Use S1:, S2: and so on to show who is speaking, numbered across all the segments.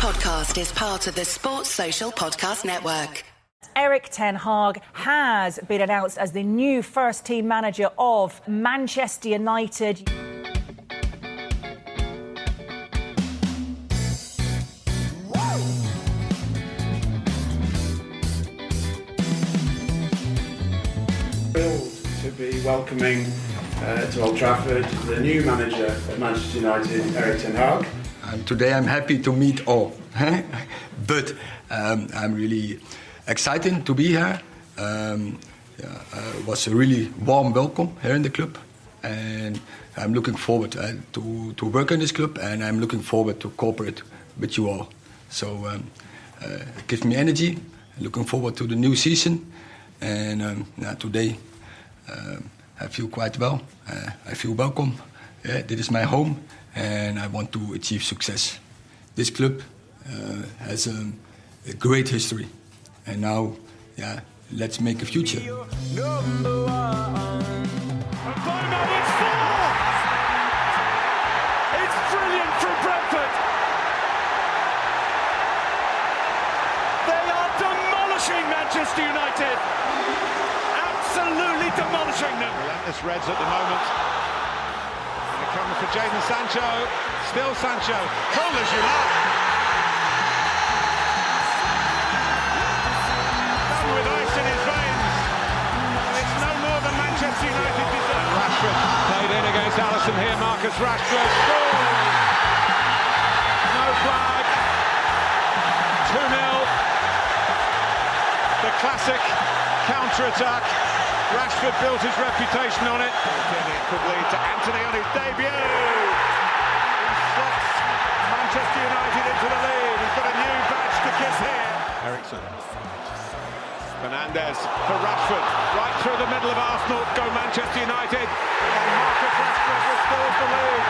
S1: podcast is part of the Sports Social Podcast Network.
S2: Erik Ten Hag has been announced as the new first-team manager of Manchester United.
S3: Thrilled to be welcoming to Old Trafford the new manager of Manchester United, Erik Ten Hag.
S4: Today I'm happy to meet all, but I'm really excited to be here. It was a really warm welcome here in the club, and I'm looking forward to work in this club, and I'm looking forward to cooperate with you all. So it gives me energy. Looking forward to the new season, and today I feel quite well. I feel welcome. This is my home, and I want to achieve success. This club has a great history, and now, let's make a future.
S5: Number one. And Bono, it's four! It's brilliant from Brentford. They are demolishing Manchester United. Absolutely demolishing them.
S6: Relentless Reds at the moment. And it comes for Jadon Sancho. Still Sancho. Cold as you like. Done with ice in his veins. And it's no more than Manchester United deserve. Rashford played in against Alisson here. Marcus Rashford scores. No flag. 2-0. The classic counter-attack. Rashford built his reputation on it. It could lead to Anthony on his debut. He slots Manchester United into the lead. He's got a new badge to kiss here. Eriksson. Fernandes for Rashford. Right through the middle of Arsenal. Go Manchester United. And Marcus Rashford restores the lead.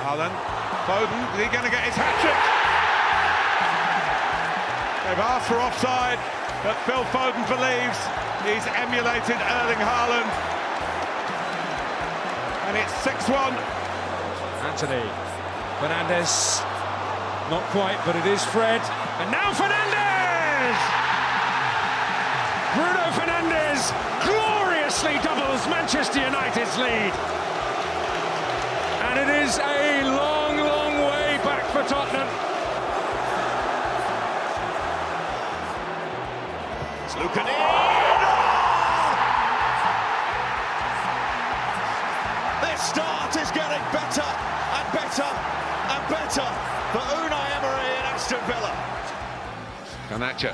S6: Haaland. Foden. Is he going to get his hat-trick? They've asked for offside, but Phil Foden believes. He's emulated Erling Haaland. And it's 6-1.
S7: Anthony. Fernandes. Not quite, but it is Fred. And now Fernandes! Bruno Fernandes gloriously doubles Manchester United's lead. And it is a long, long way back for Tottenham.
S6: It's Lukaku.
S5: Start is getting better and better and better for Unai Emery and Aston Villa.
S6: Garnacho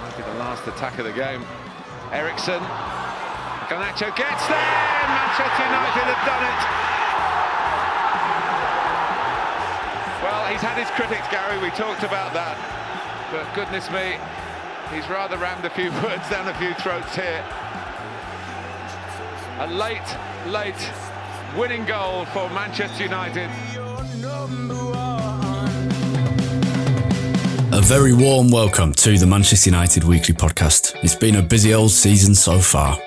S6: might be the last attack of the game. Eriksson. Garnacho gets there. Manchester United have done it. Well, he's had his critics, Gary. We talked about that. But goodness me, he's rather rammed a few words down a few throats here. A late winning goal for Manchester United.
S8: A very warm welcome to the Manchester United Weekly Podcast. It's been a busy old season so far.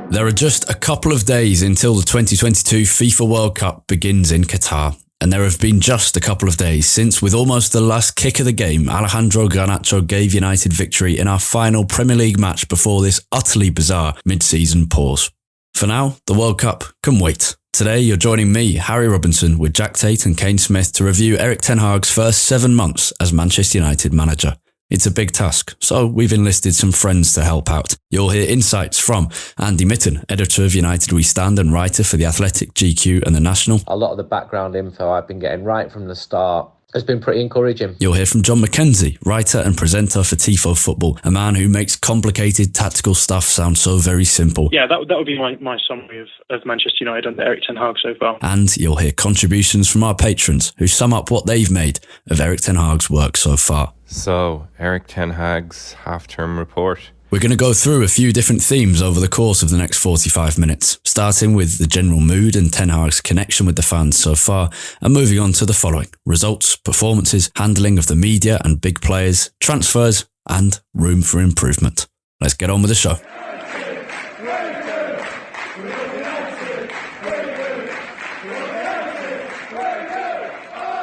S8: There are just a couple of days until the 2022 FIFA World Cup begins in Qatar. And there have been just a couple of days since, with almost the last kick of the game, Alejandro Garnacho gave United victory in our final Premier League match before this utterly bizarre mid-season pause. For now, the World Cup can wait. Today, you're joining me, Harry Robinson, with Jack Tait and Cain Smith to review Erik Ten Hag's first 7 months as Manchester United manager. It's a big task, so we've enlisted some friends to help out. You'll hear insights from Andy Mitten, editor of United We Stand and writer for The Athletic, GQ and The National.
S9: A lot of the background info I've been getting right from the start has been pretty encouraging.
S8: You'll hear from Jon Mackenzie, writer and presenter for Tifo Football, a man who makes complicated tactical stuff sound so very simple.
S10: Yeah, that would be my summary of Manchester United under Erik Ten Hag so far.
S8: And you'll hear contributions from our patrons who sum up what they've made of Erik Ten Hag's work so far.
S11: So, Erik Ten Hag's half-term report.
S8: We're going to go through a few different themes over the course of the next 45 minutes, starting with the general mood and Ten Hag's connection with the fans so far, and moving on to the following: results, performances, handling of the media and big players, transfers, and room for improvement. Let's get on with the show.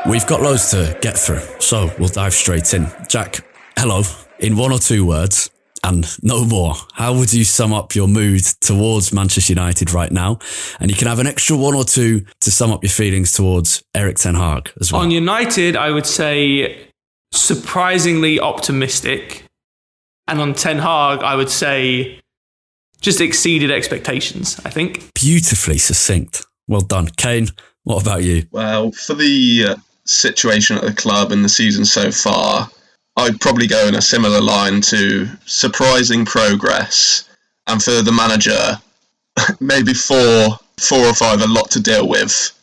S8: We've got loads to get through, so we'll dive straight in. Jack, hello. In one or two words, and no more, how would you sum up your mood towards Manchester United right now? And you can have an extra one or two to sum up your feelings towards Erik Ten Hag as well.
S12: On United, I would say surprisingly optimistic. And on Ten Hag, I would say just exceeded expectations, I think.
S8: Beautifully succinct. Well done. Cain, what about you?
S13: Well, for the situation at the club and the season so far, I'd probably go in a similar line to surprising progress, and for the manager, maybe four or five, a lot to deal with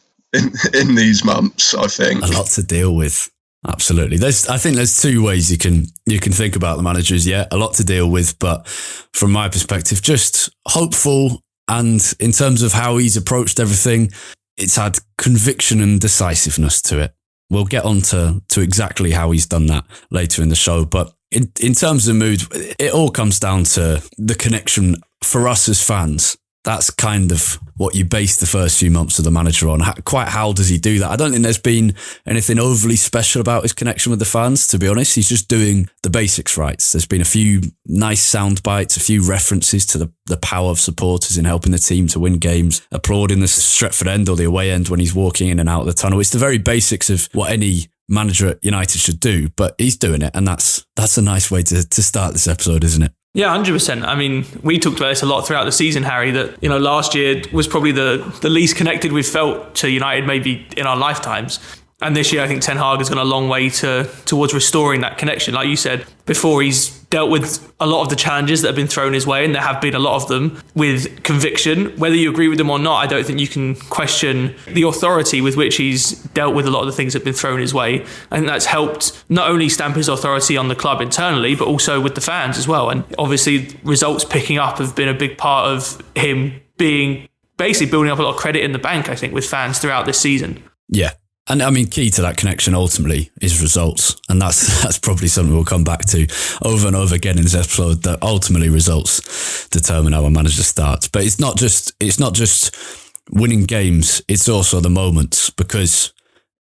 S13: in these months, I think.
S8: A lot to deal with. Absolutely. I think there's two ways you can think about the managers. Yeah, a lot to deal with, but from my perspective, just hopeful. And in terms of how he's approached everything, it's had conviction and decisiveness to it. We'll get on to exactly how he's done that later in the show. But in terms of mood, it all comes down to the connection for us as fans. That's kind of what you base the first few months of the manager on. Quite how does he do that? I don't think there's been anything overly special about his connection with the fans, to be honest. He's just doing the basics right. There's been a few nice sound bites, a few references to the power of supporters in helping the team to win games, applauding the Stretford end or the away end when he's walking in and out of the tunnel. It's the very basics of what any manager at United should do, but he's doing it. And that's a nice way to start this episode, isn't it?
S12: Yeah, 100%. I mean, we talked about this a lot throughout the season, Harry, that, last year was probably the least connected we've felt to United maybe in our lifetimes. And this year, I think Ten Hag has gone a long way towards restoring that connection. Like you said before, he's dealt with a lot of the challenges that have been thrown his way, and there have been a lot of them, with conviction. Whether you agree with them or not, I don't think you can question the authority with which he's dealt with a lot of the things that have been thrown his way. I think that's helped not only stamp his authority on the club internally, but also with the fans as well. And obviously, results picking up have been a big part of him basically building up a lot of credit in the bank, I think, with fans throughout this season.
S8: Yeah. And I mean, key to that connection ultimately is results. And that's probably something we'll come back to over and over again in this episode, that ultimately results determine how a manager starts. But it's not just winning games, it's also the moments, because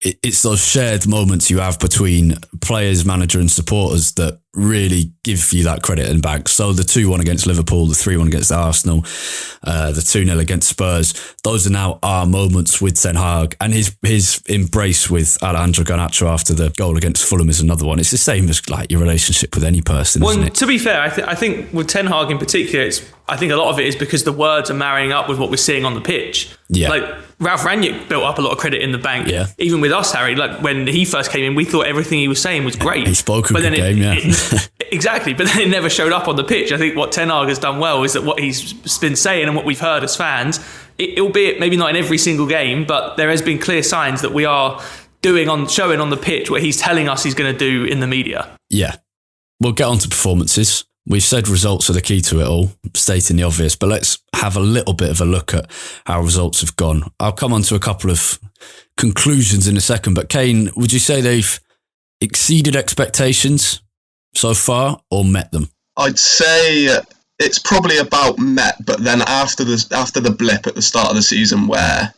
S8: it's those shared moments you have between players, manager and supporters that really give you that credit in bank. So the 2-1 against Liverpool, the 3-1 against Arsenal, the 2-0 against Spurs, those are now our moments with Ten Hag. And his embrace with Alejandro Garnacho after the goal against Fulham is another one. It's the same as like your relationship with any person, isn't it?
S12: To be fair, I think with Ten Hag in particular, I think a lot of it is because the words are marrying up with what we're seeing on the pitch.
S8: Yeah.
S12: Like Ralph Rangnick built up a lot of credit in the bank.
S8: Yeah.
S12: Even with us, Harry, like when he first came in, we thought everything he was saying was great.
S8: He spoke a good game, yeah.
S12: Exactly, but then it never showed up on the pitch. I think what Ten Hag has done well is that what he's been saying and what we've heard as fans, albeit maybe not in every single game, but there has been clear signs that we are showing on the pitch what he's telling us he's going to do in the media.
S8: Yeah. We'll get on to performances. We've said results are the key to it all, stating the obvious, but let's have a little bit of a look at how results have gone. I'll come on to a couple of conclusions in a second, but Cain, would you say they've exceeded expectations so far or met them?
S13: I'd say it's probably about met, but then after the blip at the start of the season where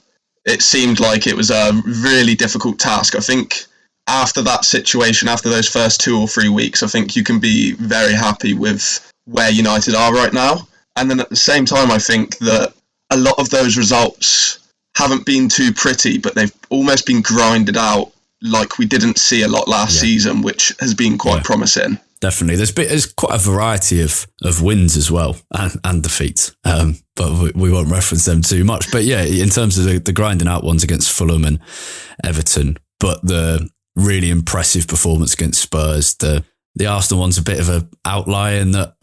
S13: it seemed like it was a really difficult task, I think after that situation, after those first 2 or 3 weeks, I think you can be very happy with where United are right now. And then at the same time, I think that a lot of those results haven't been too pretty, but they've almost been grinded out like we didn't see a lot last season, which has been quite promising.
S8: Definitely. There's quite a variety of wins as well and defeats, but we won't reference them too much. But yeah, in terms of the grinding out ones against Fulham and Everton, but the really impressive performance against Spurs, the Arsenal one's a bit of an outlier in that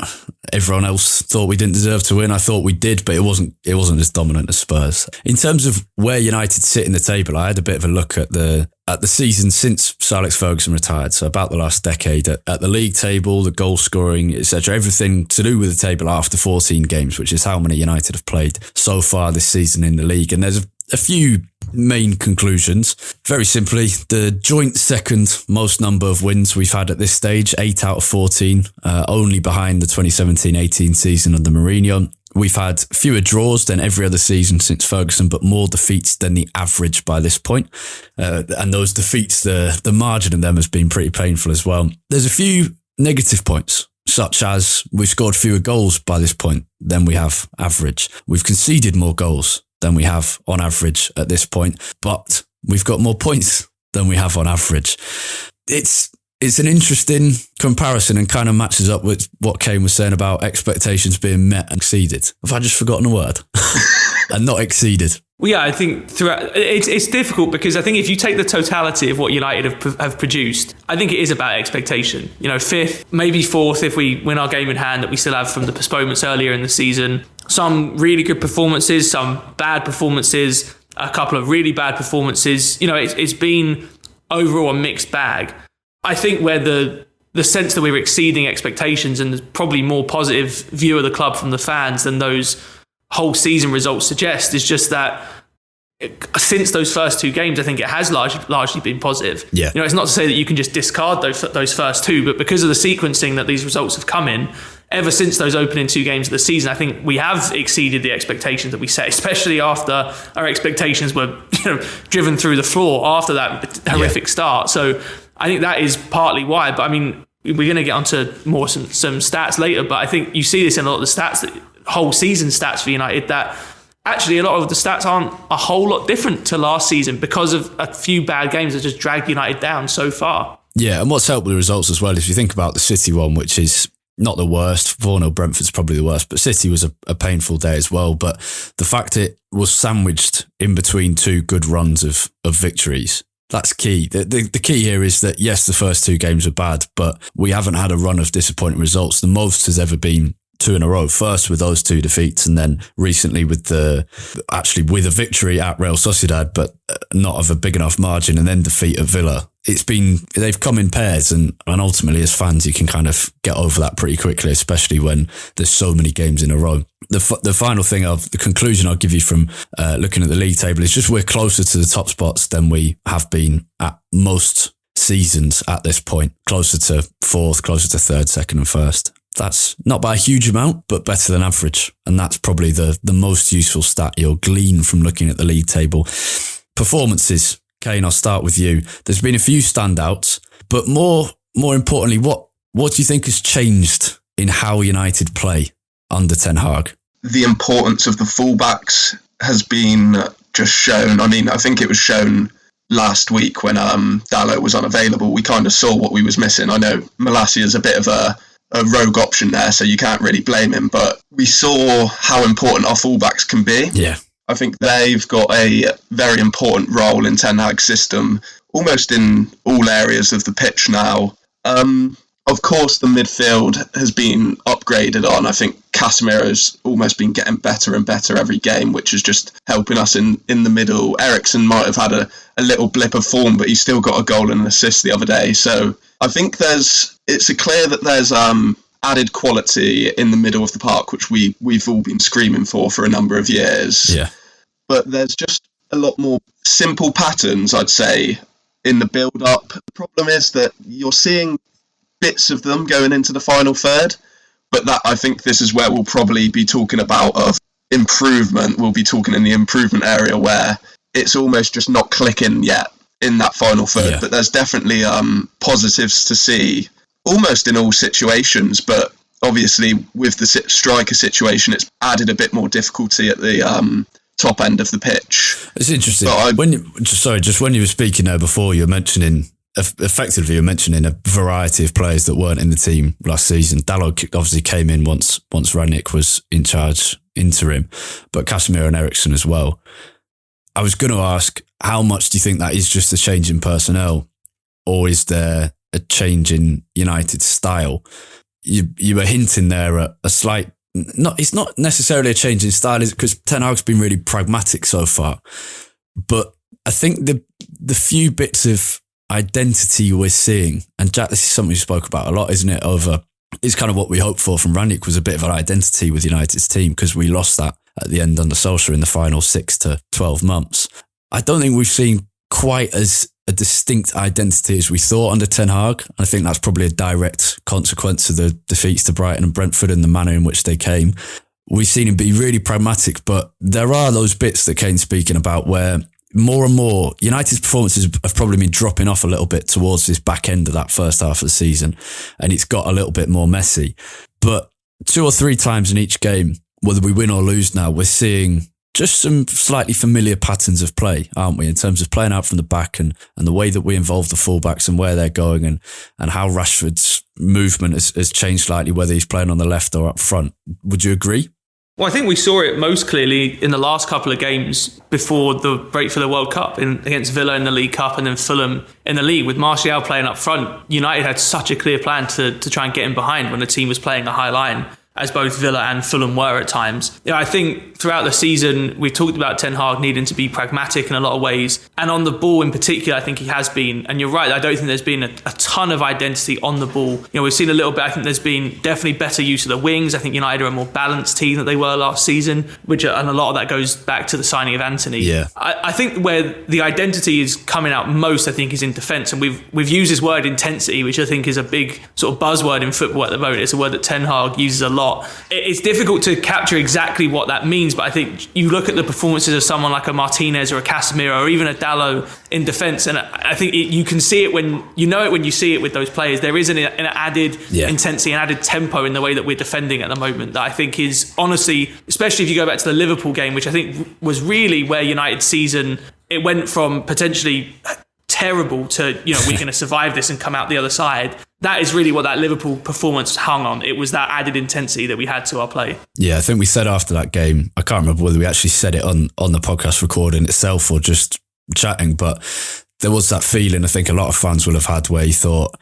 S8: everyone else thought we didn't deserve to win. I thought we did, but it wasn't as dominant as Spurs. In terms of where United sit in the table, I had a bit of a look at the season since Sir Alex Ferguson retired, so about the last decade, at the league table, the goal scoring, etc., everything to do with the table after 14 games, which is how many United have played so far this season in the league. And there's a few main conclusions. Very simply, the joint second most number of wins we've had at this stage, 8 out of 14, only behind the 2017-18 season under Mourinho. We've had fewer draws than every other season since Ferguson, but more defeats than the average by this point. And those defeats, the margin of them has been pretty painful as well. There's a few negative points, such as we've scored fewer goals by this point than we have average. We've conceded more goals than we have on average at this point, but we've got more points than we have on average. It's an interesting comparison and kind of matches up with what Cain was saying about expectations being met and exceeded. Have I just forgotten a word? And not exceeded.
S12: Well, yeah, I think throughout it's difficult because I think if you take the totality of what United have produced, I think it is about expectation. You know, 5th, maybe 4th if we win our game in hand that we still have from the postponements earlier in the season. Some really good performances, some bad performances, a couple of really bad performances. You know, it's been overall a mixed bag. I think where the sense that we were exceeding expectations and there's probably more positive view of the club from the fans than those whole season results suggest is just that since those first 2 games, I think it has largely been positive.
S8: Yeah.
S12: You know, it's not to say that you can just discard those first 2, but because of the sequencing that these results have come in, ever since those opening 2 games of the season, I think we have exceeded the expectations that we set, especially after our expectations were, driven through the floor after that horrific start. So I think that is partly why. But I mean, we're going to get onto more some stats later, but I think you see this in a lot of the stats, whole season stats for United, that actually a lot of the stats aren't a whole lot different to last season because of a few bad games that just dragged United down so far.
S8: Yeah, and what's helped with the results as well, if you think about the City one, which is not the worst, 4-0 Brentford's probably the worst, but City was a painful day as well. But the fact it was sandwiched in between 2 good runs of victories, that's key. The key here is that, yes, the first 2 games were bad, but we haven't had a run of disappointing results. The most has ever been 2 in a row. First with those 2 defeats, and then recently with a victory at Real Sociedad, but not of a big enough margin, and then defeat at Villa. They've come in pairs, and ultimately as fans you can kind of get over that pretty quickly, especially when there's so many games in a row. The final thing the conclusion I'll give you from looking at the league table is just we're closer to the top spots than we have been at most seasons at this point. Closer to 4th, closer to 3rd, 2nd and 1st. That's not by a huge amount, but better than average. And that's probably the most useful stat you'll glean from looking at the league table. Performances. Cain, I'll start with you. There's been a few standouts, but more importantly, what do you think has changed in how United play under Ten Hag?
S13: The importance of the fullbacks has been just shown. I mean, I think it was shown last week when Dalot was unavailable. We kind of saw what we was missing. I know Malacia is a bit of a rogue option there, so you can't really blame him, but we saw how important our fullbacks can be.
S8: Yeah.
S13: I think they've got a very important role in Ten Hag's system, almost in all areas of the pitch now. Of course, the midfield has been upgraded on. I think Casemiro's almost been getting better and better every game, which is just helping us in the middle. Eriksen might have had a little blip of form, but he's still got a goal and an assist the other day. So I think it's clear that there's added quality in the middle of the park, which we've all been screaming for a number of years.
S8: Yeah.
S13: But there's just a lot more simple patterns, I'd say, in the build-up. The problem is that you're seeing bits of them going into the final third, but that I think this is where we'll probably be talking about of improvement. We'll be talking in the improvement area where it's almost just not clicking yet in that final third. Yeah. But there's definitely positives to see almost in all situations, but obviously with the striker situation, it's added a bit more difficulty at the top end of the pitch.
S8: It's interesting. When you were speaking there before, you were mentioning effectively a variety of players that weren't in the team last season. Dalot obviously came in once Rangnick was in charge interim, but Casemiro and Eriksen as well. I was going to ask, how much do you think that is just a change in personnel, or is there a change in United's style? You were hinting there at a slight. It's not necessarily a change in style, is it? Because Ten Hag's been really pragmatic so far, but I think the few bits of identity we're seeing, and Jack, this is something you spoke about a lot, isn't it? It's kind of what we hoped for from Rangnick, was a bit of an identity with United's team, because we lost that at the end under Solskjaer in the final 6 to 12 months. I don't think we've seen quite as a distinct identity as we thought under Ten Hag. I think that's probably a direct consequence of the defeats to Brighton and Brentford and the manner in which they came. we've seen him be really pragmatic, but there are those bits that Cain's speaking about where more and more United's performances have probably been dropping off a little bit towards this back end of that first half of the season, and it's got a little bit more messy. But 2 or 3 times in each game, whether we win or lose now, we're seeing just some slightly familiar patterns of play, aren't we, in terms of playing out from the back and the way that we involve the fullbacks and where they're going and how Rashford's movement has changed slightly, whether he's playing on the left or up front. Would you agree?
S12: Well, I think we saw it most clearly in the last couple of games before the break for the World Cup, against Villa in the League Cup and then Fulham in the league. With Martial playing up front, United had such a clear plan to try and get him behind when the team was playing a high line, as both Villa and Fulham were at times. I think throughout the season, we've talked about Ten Hag needing to be pragmatic in a lot of ways. And on the ball in particular, I think he has been. And you're right, I don't think there's been a ton of identity on the ball. We've seen a little bit. I think there's been definitely better use of the wings. I think United are a more balanced team than they were last season, and a lot of that goes back to the signing of Anthony.
S8: Yeah.
S12: I think where the identity is coming out most, I think, is in defence. And we've used this word intensity, which I think is a big sort of buzzword in football at the moment. It's a word that Ten Hag uses a lot. It's difficult to capture exactly what that means, but I think you look at the performances of someone like a Martinez or a Casemiro or even a Dalot in defence, and I think you can see it when you see it with those players. There is an added intensity, an added tempo in the way that we're defending at the moment that I think is, honestly, especially if you go back to the Liverpool game, which I think was really where United's season, it went from potentially terrible to, we're going to survive this and come out the other side. That is really what that Liverpool performance hung on. It was that added intensity that we had to our play.
S8: Yeah, I think we said after that game, I can't remember whether we actually said it on the podcast recording itself or just chatting, but there was that feeling I think a lot of fans will have had where you thought,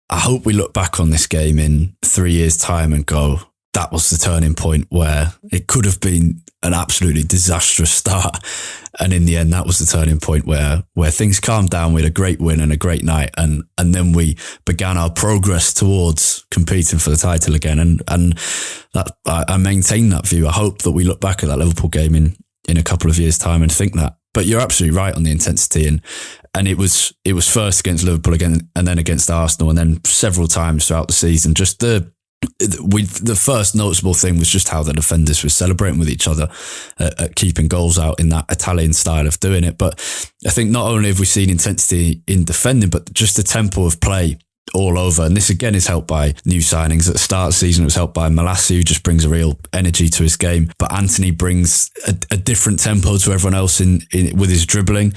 S8: I hope we look back on this game in 3 years' time and go, that was the turning point where it could have been an absolutely disastrous start. And in the end, that was the turning point where things calmed down with a great win and a great night. And then we began our progress towards competing for the title again. And that I maintain that view. I hope that we look back at that Liverpool game in a couple of years' time and think that. But you're absolutely right on the intensity. And it was first against Liverpool again, and then against Arsenal, and then several times throughout the season. Just the first noticeable thing was just how the defenders were celebrating with each other at keeping goals out in that Italian style of doing it. But I think not only have we seen intensity in defending, but just the tempo of play all over. And this again is helped by new signings. At the start of the season, it was helped by Malassi, who just brings a real energy to his game. But Anthony brings a different tempo to everyone else in with his dribbling.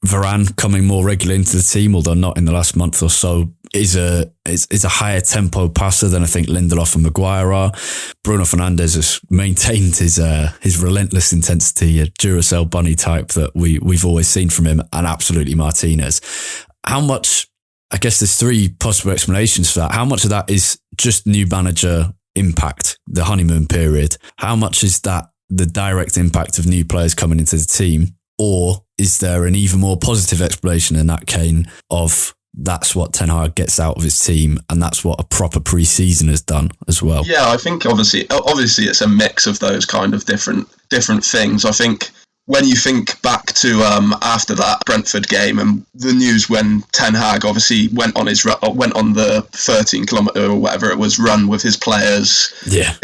S8: Varane coming more regularly into the team, although not in the last month or so, is a higher tempo passer than I think Lindelof and Maguire are. Bruno Fernandes has maintained his relentless intensity, a Duracell bunny type that we've always seen from him, and absolutely Martinez. How much, I guess there's 3 possible explanations for that. How much of that is just new manager impact, the honeymoon period? How much is that the direct impact of new players coming into the team? Or is there an even more positive explanation than that, Cain, of that's what Ten Hag gets out of his team, and that's what a proper pre-season has done as well?
S13: Yeah, I think obviously it's a mix of those kind of different things. I think when you think back to after that Brentford game and the news when Ten Hag obviously went on the 13 kilometre or whatever it was run with his players, I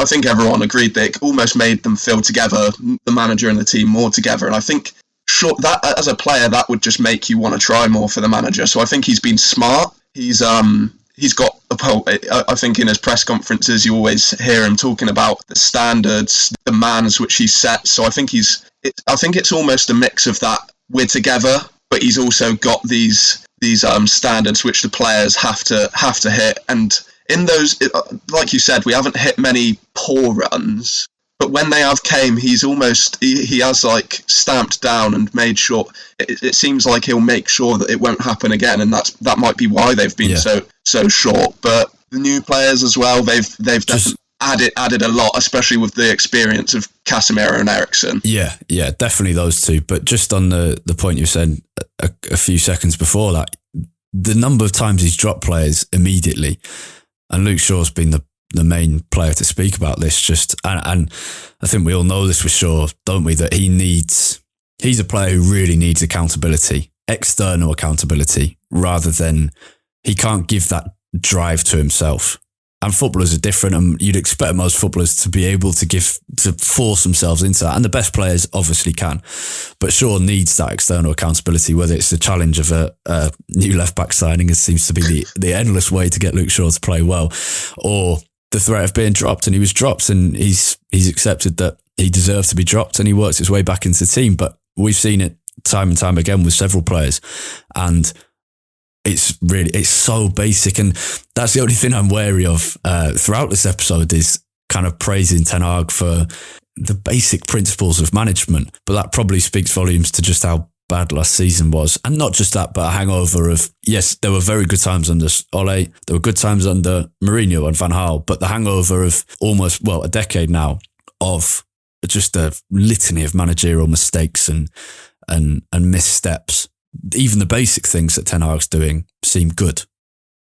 S13: think everyone agreed that it almost made them feel together, the manager and the team more together. And I think sure that as a player that would just make you want to try more for the manager. So I think he's been smart. He's got I think in his press conferences you always hear him talking about the standards, the demands which he sets. So I think it's almost a mix of that. We're together, but he's also got these standards which the players have to hit. And in those, like you said, we haven't hit many poor runs. But when they have came, he has like stamped down and made sure. It seems like he'll make sure that it won't happen again, and that might be why they've been so short. But the new players as well, they've definitely added a lot, especially with the experience of Casemiro and Eriksen. Yeah,
S8: definitely those two. But just on the point you said a few seconds before that, the number of times he's dropped players immediately, and Luke Shaw's been the main player to speak about this. And I think we all know this for sure, don't we? That he's a player who really needs accountability, external accountability, rather than he can't give that drive to himself. And footballers are different, and you'd expect most footballers to be able to force themselves into that. And the best players obviously can. But Shaw needs that external accountability, whether it's the challenge of a new left-back signing, it seems to be the endless way to get Luke Shaw to play well, or the threat of being dropped. And he was dropped, and he's accepted that he deserved to be dropped, and he works his way back into the team. But we've seen it time and time again with several players, and it's so basic, and that's the only thing I'm wary of throughout this episode is kind of praising Ten Hag for the basic principles of management. But that probably speaks volumes to just how bad last season was. And not just that, but a hangover of, yes, there were very good times under Ole, there were good times under Mourinho and Van Gaal, but the hangover of almost, a decade now of just a litany of managerial mistakes and missteps. Even the basic things that Ten Hag's doing seem good.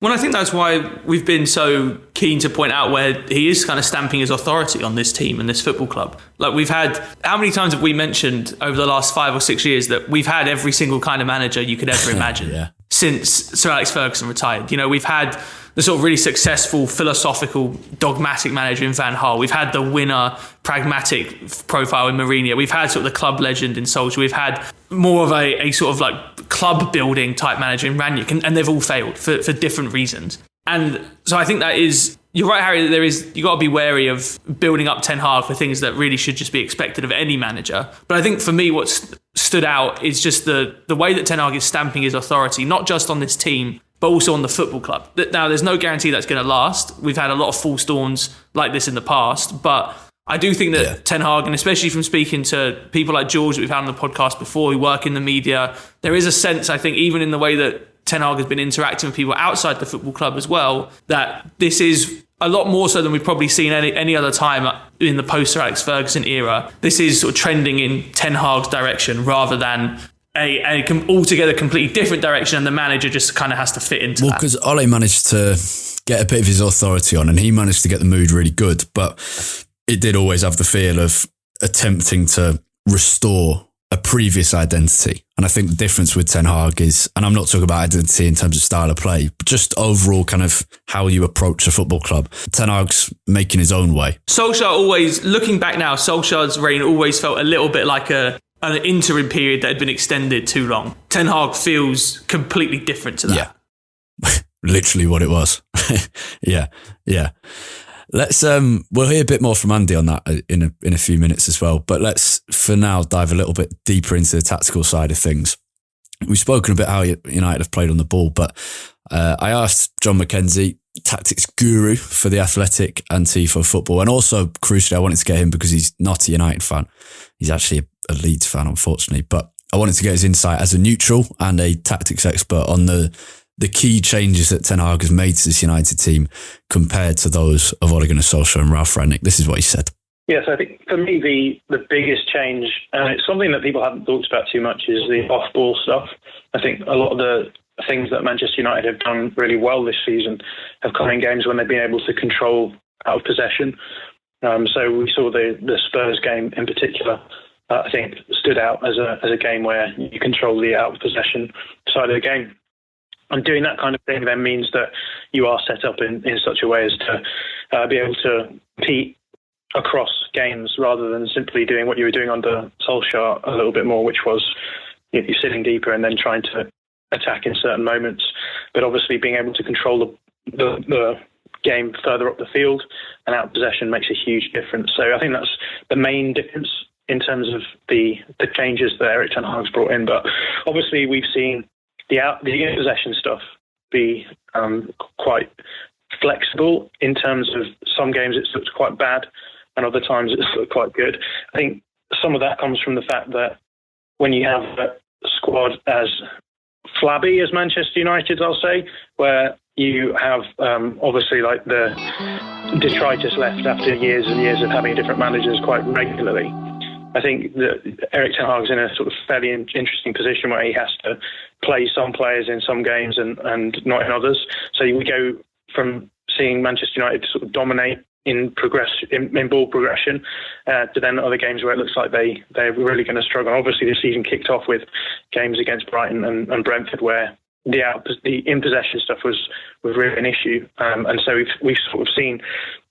S12: Well, I think that's why we've been so keen to point out where he is kind of stamping his authority on this team and this football club. Like, we've had, how many times have we mentioned over the last 5 or 6 years that we've had every single kind of manager you could ever imagine since Sir Alex Ferguson retired? You know, we've had the sort of really successful, philosophical, dogmatic manager in Van Gaal. We've had the winner, pragmatic profile in Mourinho. We've had sort of the club legend in Solskjaer. We've had more of a sort of like club building type manager in Rangnick, and they've all failed for different reasons. And so I think that is, you're right, Harry, that you got to be wary of building up Ten Hag for things that really should just be expected of any manager. But I think for me, what's stood out is just the way that Ten Hag is stamping his authority, not just on this team, but also on the football club. Now, there's no guarantee that's going to last. We've had a lot of false dawns like this in the past, but I do think that Ten Hag, and especially from speaking to people like George that we've had on the podcast before who work in the media, there is a sense, I think, even in the way that Ten Hag has been interacting with people outside the football club as well, that this is a lot more so than we've probably seen any other time in the post-Sir Alex Ferguson era. This is sort of trending in Ten Hag's direction rather than a altogether completely different direction, and the manager just kind of has to fit into that. Well,
S8: because Ole managed to get a bit of his authority on, and he managed to get the mood really good, but it did always have the feel of attempting to restore a previous identity. And I think the difference with Ten Hag is, and I'm not talking about identity in terms of style of play, but just overall kind of how you approach a football club. Ten Hag's making his own way.
S12: Solskjaer always, looking back now, Solskjaer's reign always felt a little bit like an interim period that had been extended too long. Ten Hag feels completely different to that.
S8: Yeah. Literally what it was. Yeah. Let's we'll hear a bit more from Andy on that in a few minutes as well. But let's for now dive a little bit deeper into the tactical side of things. We've spoken a bit how United have played on the ball, but I asked Jon Mackenzie, tactics guru for The Athletic and Tifo Football, and also crucially I wanted to get him because he's not a United fan. He's actually a Leeds fan, unfortunately. But I wanted to get his insight as a neutral and a tactics expert on the key changes that Ten Hag has made to this United team compared to those of Ole Gunnar Solskjaer and Ralf Rangnick. This is what he said.
S10: Yes, I think for me the biggest change, and it's something that people haven't talked about too much, is the off-ball stuff. I think a lot of the things that Manchester United have done really well this season have come in games when they've been able to control out of possession. So we saw the Spurs game in particular, I think stood out as a game where you control the out of possession side of the game. And doing that kind of thing then means that you are set up in such a way as to be able to compete across games rather than simply doing what you were doing under Solskjaer a little bit more, which was you're sitting deeper and then trying to attack in certain moments. But obviously being able to control the game further up the field and out of possession makes a huge difference. So I think that's the main difference in terms of the changes that Erik Ten Hag's brought in. But obviously we've seen the in possession stuff be quite flexible in terms of some games it's looked quite bad and other times it's looked quite good. I think some of that comes from the fact that when you have a squad as flabby as Manchester United, I'll say, where you have obviously like the detritus left after years and years of having different managers quite regularly. I think that Erik Ten Hag's in a sort of fairly interesting position where he has to play some players in some games and not in others. So we go from seeing Manchester United sort of dominate in ball progression to then other games where it looks like they're really going to struggle. And obviously the season kicked off with games against Brighton and Brentford where the in possession stuff was really an issue, and so we've sort of seen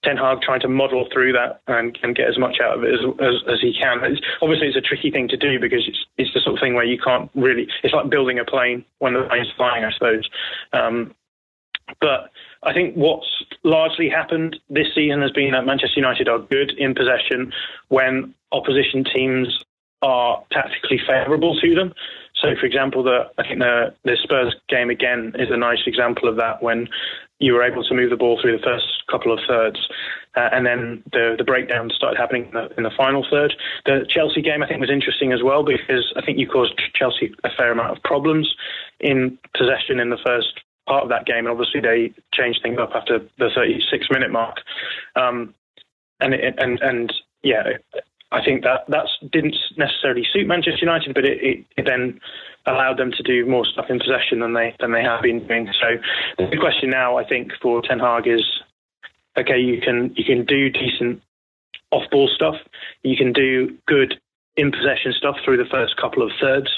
S10: Ten Hag trying to model through that and get as much out of it as he can. Obviously, it's a tricky thing to do because it's the sort of thing where you can't really. It's like building a plane when the plane's flying, I suppose. But I think what's largely happened this season has been that Manchester United are good in possession when opposition teams are tactically favourable to them. So, for example, I think the Spurs game again is a nice example of that, when you were able to move the ball through the first couple of thirds, and then the breakdown started happening in the final third. The Chelsea game, I think, was interesting as well, because I think you caused Chelsea a fair amount of problems in possession in the first part of that game, and obviously they changed things up after the 36-minute mark. I think that didn't necessarily suit Manchester United, but it then allowed them to do more stuff in possession than they have been doing. So the question now, I think, for Ten Hag is, okay, you can do decent off-ball stuff, you can do good in possession stuff through the first couple of thirds.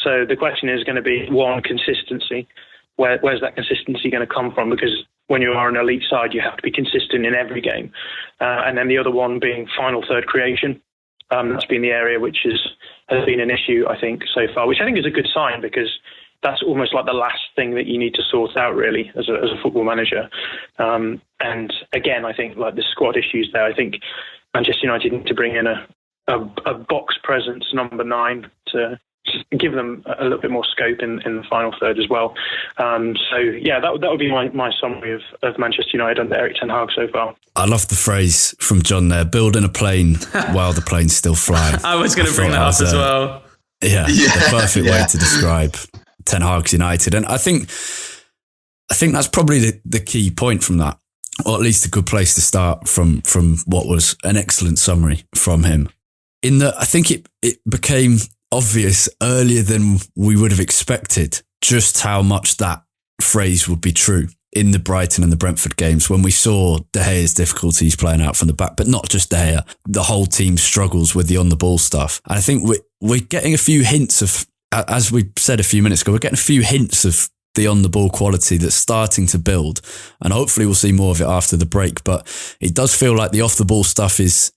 S10: So the question is going to be, one, consistency. Where's that consistency going to come from? Because when you are an elite side, you have to be consistent in every game. And then the other one being final third creation. That's been the area which has been an issue, I think, so far, which I think is a good sign, because that's almost like the last thing that you need to sort out, really, as a football manager. And again, I think, like the squad issues there, I think Manchester United need to bring in a box presence, number 9, to give them a little bit more scope in the final third as well. That would be my summary of Manchester United under Erik Ten Hag so far.
S8: I love the phrase from John there, building a plane while the plane's still flying.
S12: I was going to bring that up as well.
S8: Yeah, the perfect way to describe Ten Hag's United. And I think that's probably the key point from that, or at least a good place to start from what was an excellent summary from him. In that, I think it became obvious earlier than we would have expected just how much that phrase would be true in the Brighton and the Brentford games, when we saw De Gea's difficulties playing out from the back, but not just De Gea, the whole team struggles with the on-the-ball stuff. And I think we're getting a few hints of, as we said a few minutes ago, we're getting a few hints of the on-the-ball quality that's starting to build, and hopefully we'll see more of it after the break. But it does feel like the off-the-ball stuff is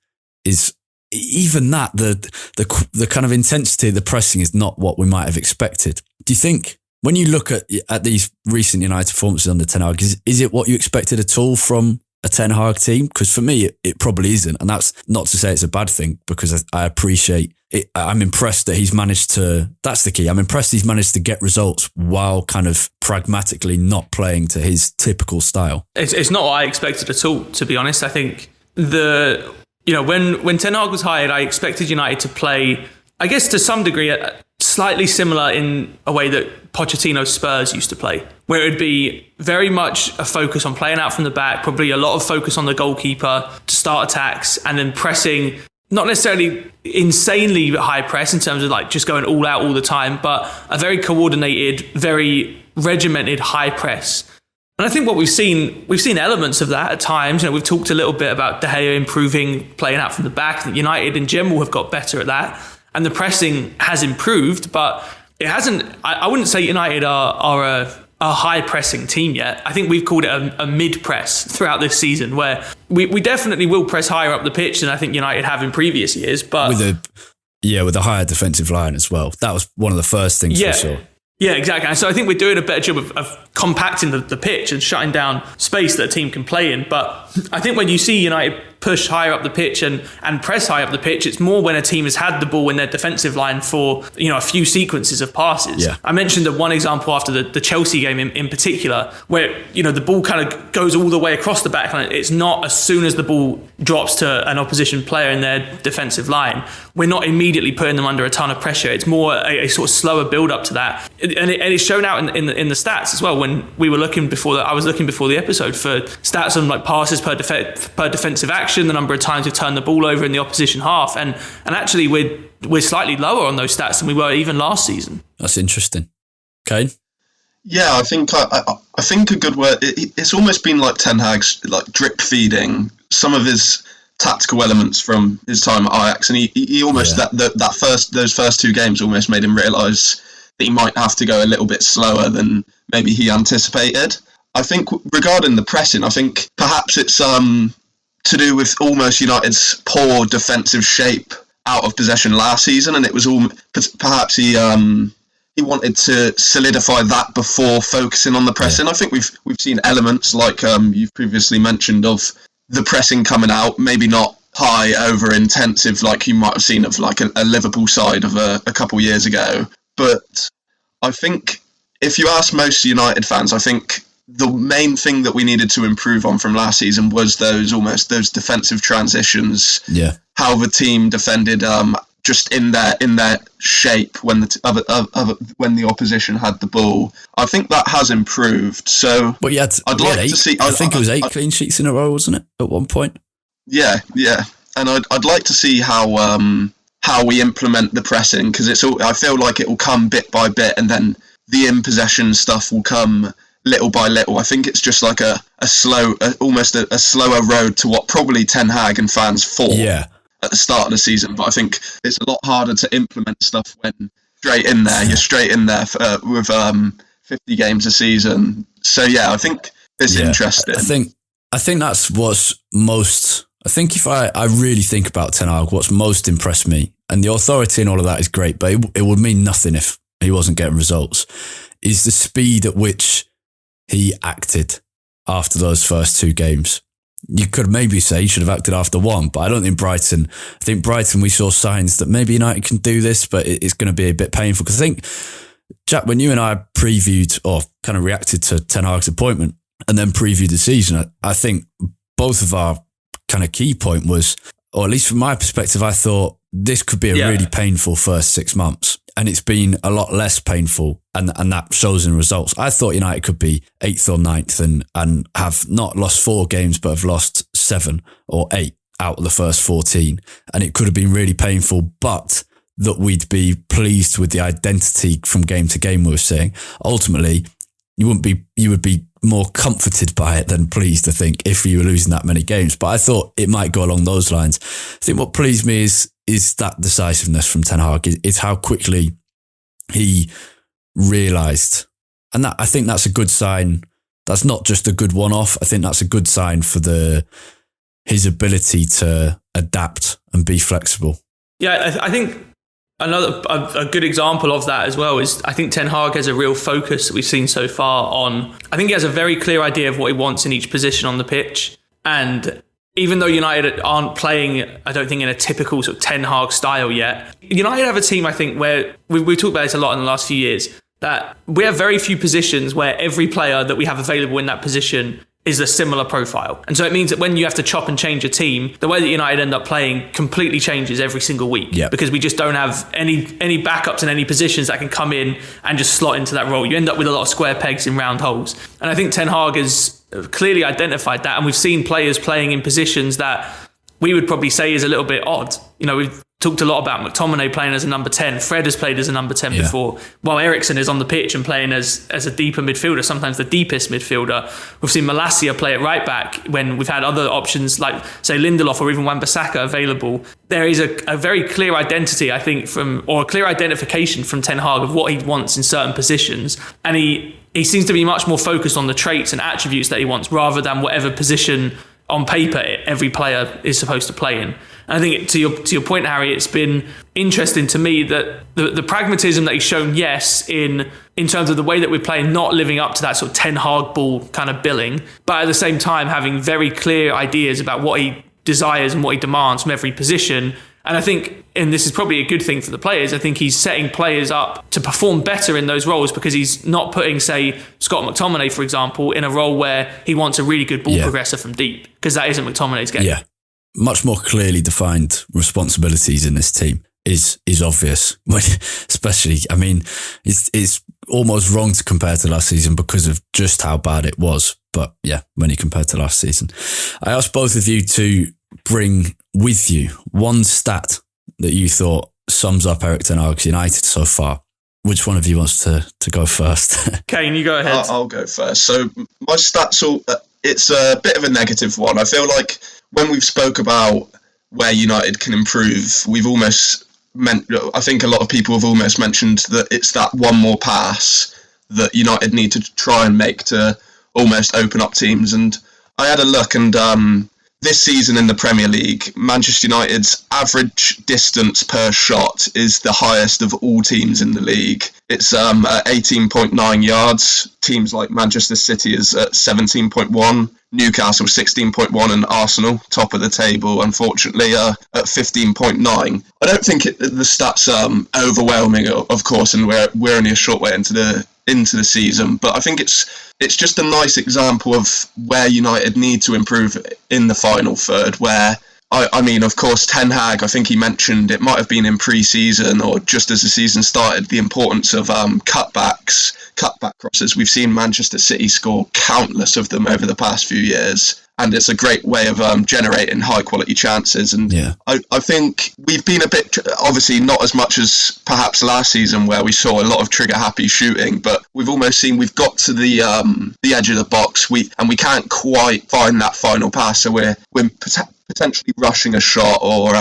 S8: even that, the kind of intensity of the pressing is not what we might have expected. Do you think, when you look at these recent United performances under Ten Hag, is it what you expected at all from a Ten Hag team? Because for me, it probably isn't. And that's not to say it's a bad thing, because I appreciate it. I'm impressed that he's managed to, that's the key. I'm impressed he's managed to get results while kind of pragmatically not playing to his typical style.
S12: It's not what I expected at all, to be honest. I think when Ten Hag was hired, I expected United to play, I guess to some degree, slightly similar in a way that Pochettino's Spurs used to play, where it would be very much a focus on playing out from the back, probably a lot of focus on the goalkeeper to start attacks, and then pressing, not necessarily insanely high press in terms of like just going all out all the time, but a very coordinated, very regimented high press. And I think what we've seen elements of that at times. We've talked a little bit about De Gea improving, playing out from the back. That United in general have got better at that, and the pressing has improved, but it hasn't. I wouldn't say United are a high pressing team yet. I think we've called it a mid press throughout this season, where we definitely will press higher up the pitch than I think United have in previous years. But with
S8: a higher defensive line as well. That was one of the first things for sure.
S12: Yeah, exactly. And so I think we're doing a better job of compacting the pitch and shutting down space that a team can play in. But I think when you see United push higher up the pitch and press high up the pitch, it's more when a team has had the ball in their defensive line for a few sequences of passes. Yeah. I mentioned that one example after the Chelsea game in particular, where the ball kind of goes all the way across the back line. It's not as soon as the ball drops to an opposition player in their defensive line, we're not immediately putting them under a ton of pressure. It's more a sort of slower build up to that, and it's shown out in the stats as well. When we were looking I was looking before the episode for stats on like passes per defensive action, the number of times we turned the ball over in the opposition half, and actually we're slightly lower on those stats than we were even last season.
S8: That's interesting. Cain?
S13: Yeah, I think a good word. It's almost been like Ten Hag's like drip feeding some of his tactical elements from his time at Ajax, and he almost those first 2 games almost made him realise he might have to go a little bit slower than maybe he anticipated. I think regarding the pressing, I think perhaps it's to do with almost United's poor defensive shape out of possession last season, and it was all perhaps he wanted to solidify that before focusing on the pressing. I think we've seen elements like you've previously mentioned of the pressing coming out, maybe not high over intensive like you might have seen of like a Liverpool side of a couple years ago. But I think if you ask most United fans, I think the main thing that we needed to improve on from last season was those defensive transitions.
S8: Yeah.
S13: How the team defended just in their shape when the opposition had the ball. I think that has improved. So
S8: but I'd like to see. I think it was 8 clean sheets in a row, wasn't it, at one point?
S13: Yeah, and I'd like to see how we implement the pressing, because I feel like it will come bit by bit, and then the in possession stuff will come little by little. I think it's just like almost a slower road to what probably Ten Hag and fans thought at the start of the season. But I think it's a lot harder to implement stuff when you're straight in there with 50 games a season. So yeah, I think it's interesting.
S8: I think that's what's most. I think if I really think about Ten Hag, what's most impressed me, and the authority and all of that is great, but it would mean nothing if he wasn't getting results, is the speed at which he acted after those first 2 games. You could maybe say he should have acted after 1, but I don't think Brighton. I think Brighton, we saw signs that maybe United can do this, but it's going to be a bit painful. Because I think, Jack, when you and I previewed or kind of reacted to Ten Hag's appointment and then previewed the season, I think both of our kind of key point was, or at least from my perspective, I thought this could be a really painful first 6 months. And it's been a lot less painful, and that shows in results. I thought United could be 8th or 9th and have not lost 4 games, but have lost 7 or 8 out of the first 14. And it could have been really painful, but that we'd be pleased with the identity from game to game, we were saying. Ultimately, you would be more comforted by it than pleased, I think, if you were losing that many games. But I thought it might go along those lines. I think what pleased me is that decisiveness from Ten Hag. It's how quickly he realised. And I think that's a good sign. That's not just a good one-off. I think that's a good sign for his ability to adapt and be flexible.
S12: Yeah, I think a good example of that as well is I think Ten Hag has a real focus that we've seen so far on. I think he has a very clear idea of what he wants in each position on the pitch. And even though United aren't playing, I don't think, in a typical sort of Ten Hag style yet, United have a team, I think, where we've talked about this a lot in the last few years, that we have very few positions where every player that we have available in that position is a similar profile. And so it means that when you have to chop and change a team, the way that United end up playing completely changes every single week.
S8: Yeah.
S12: Because we just don't have any backups in any positions that can come in and just slot into that role. You end up with a lot of square pegs in round holes. And I think Ten Hag has clearly identified that. And we've seen players playing in positions that we would probably say is a little bit odd. You know, we've talked a lot about McTominay playing as a number 10. Fred has played as a number 10 before, while Eriksen is on the pitch and playing as a deeper midfielder, sometimes the deepest midfielder. We've seen Malacia play at right back when we've had other options like, say, Lindelof or even Wan-Bissaka available. There is a very clear identity, I think, or a clear identification from Ten Hag of what he wants in certain positions. And he seems to be much more focused on the traits and attributes that he wants rather than whatever position on paper every player is supposed to play in. And I think to your point, Harry, it's been interesting to me that the pragmatism that he's shown, yes, in terms of the way that we're playing, not living up to that sort of Ten Hag-ball kind of billing, but at the same time having very clear ideas about what he desires and what he demands from every position. And I think, and this is probably a good thing for the players, I think he's setting players up to perform better in those roles because he's not putting, say, Scott McTominay, for example, in a role where he wants a really good ball progressor from deep, because that isn't McTominay's game.
S8: Yeah. Much more clearly defined responsibilities in this team is obvious. Especially, I mean, it's almost wrong to compare to last season because of just how bad it was. But yeah, when you compare to last season. I asked both of you to bring with you one stat that you thought sums up Erik Ten Hag's United so far. Which one of you wants to go first?
S12: Cain, you go ahead.
S13: I'll go first. So my stats, it's a bit of a negative one. I feel like when we've spoke about where United can improve, we've almost I think a lot of people have almost mentioned that it's that one more pass that United need to try and make to almost open up teams. And I had a look, and this season in the Premier League, Manchester United's average distance per shot is the highest of all teams in the league. It's at 18.9 yards. Teams like Manchester City is at 17.1, Newcastle 16.1, and Arsenal, top of the table, unfortunately, at 15.9. I don't think the stats are overwhelming, of course, and we're only a short way into the season, but I think it's just a nice example of where United need to improve in the final third, where I mean, of course, Ten Hag, I think he mentioned it might have been in pre-season or just as the season started, the importance of cutback crosses. We've seen Manchester City score countless of them over the past few years, and it's a great way of generating high-quality chances. And I think we've been a bit, obviously not as much as perhaps last season where we saw a lot of trigger-happy shooting, but we've almost seen we've got to the edge of the box, we can't quite find that final pass, so we're potentially rushing a shot or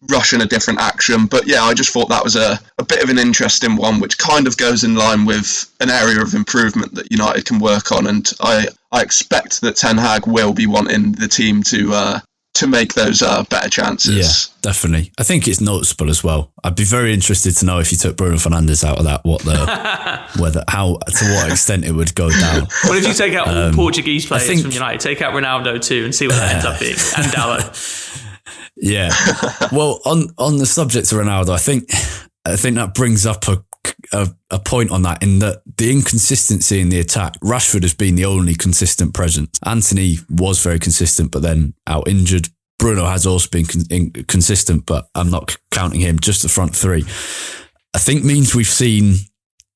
S13: rushing a different action. But yeah, I just thought that was a bit of an interesting one, which kind of goes in line with an area of improvement that United can work on. And I expect that Ten Hag will be wanting the team to make those better chances.
S8: Yeah, definitely. I think it's noticeable as well. I'd be very interested to know if you took Bruno Fernandes out of that, to what extent it would go down.
S12: Well, if you take out all Portuguese players from United, take out Ronaldo too, and see what that ends up being, and Dalot.
S8: Yeah. Well, on the subject of Ronaldo, I think that brings up a point on that, in that the inconsistency in the attack. Rashford has been the only consistent presence. Anthony was very consistent, but then out injured. Bruno has also been consistent, but I'm not counting him, just the front three. I think means we've seen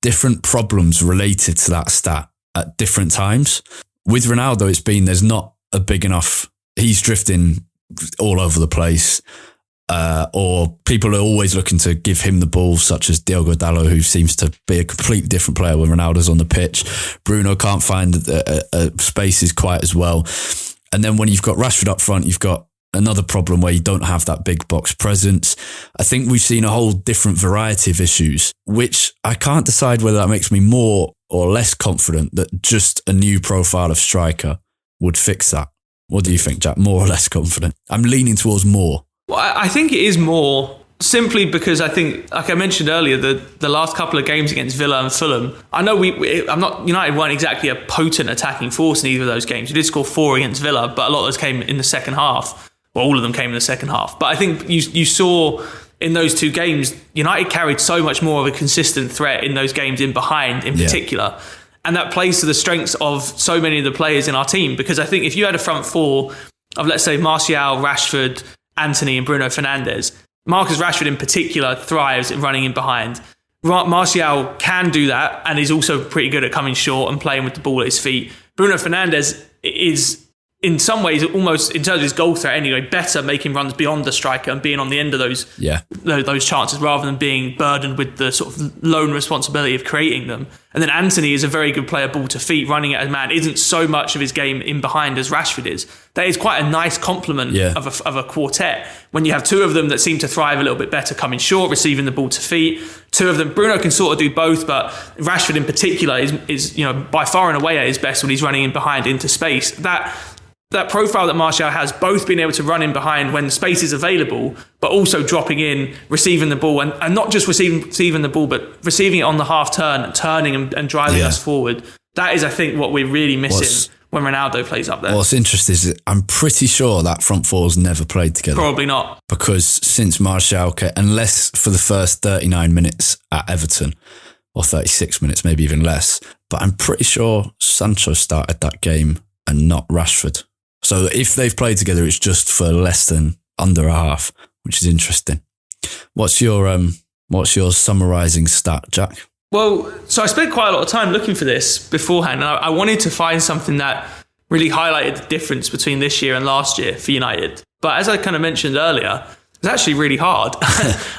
S8: different problems related to that stat at different times. With Ronaldo, it's been there's not a big enough, he's drifting all over the place. Or people are always looking to give him the ball, such as Diogo Dalot, who seems to be a completely different player when Ronaldo's on the pitch. Bruno can't find spaces quite as well. And then when you've got Rashford up front, you've got another problem where you don't have that big box presence. I think we've seen a whole different variety of issues, which I can't decide whether that makes me more or less confident that just a new profile of striker would fix that. What do you think, Jack? More or less confident? I'm leaning towards more.
S12: Well, I think it is more, simply because I think, like I mentioned earlier, the last couple of games against Villa and Fulham, I know United weren't exactly a potent attacking force in either of those games. We did score 4 against Villa, but a lot of those came in the second half. Well, all of them came in the second half. But I think you saw in those 2 games, United carried so much more of a consistent threat in those games in behind in particular. And that plays to the strengths of so many of the players in our team. Because I think if you had a front four of, let's say, Martial, Rashford, Anthony and Bruno Fernandes, Marcus Rashford in particular thrives in running in behind. Martial can do that and is also pretty good at coming short and playing with the ball at his feet. Bruno Fernandes is, in some ways, almost in terms of his goal threat anyway, better making runs beyond the striker and being on the end of those chances rather than being burdened with the sort of lone responsibility of creating them. And then Anthony is a very good player, ball to feet, running at a man. Isn't so much of his game in behind as Rashford is. That is quite a nice complement of a quartet. When you have 2 of them that seem to thrive a little bit better coming short, receiving the ball to feet. 2 of them, Bruno can sort of do both, but Rashford in particular is by far and away at his best when he's running in behind into space. That profile that Martial has, both being able to run in behind when space is available, but also dropping in, receiving the ball, and not just receiving the ball, but receiving it on the half turn, turning and driving us forward. That is, I think, what we're really missing when Ronaldo plays up there.
S8: What's interesting is that I'm pretty sure that front four's never played together.
S12: Probably not.
S8: Because since Martial, unless for the first 39 minutes at Everton, or 36 minutes, maybe even less, but I'm pretty sure Sancho started that game and not Rashford. So if they've played together, it's just for less than under a half, which is interesting. What's your summarising stat, Jack?
S12: Well, so I spent quite a lot of time looking for this beforehand, and I wanted to find something that really highlighted the difference between this year and last year for United. But as I kind of mentioned earlier, it's actually really hard.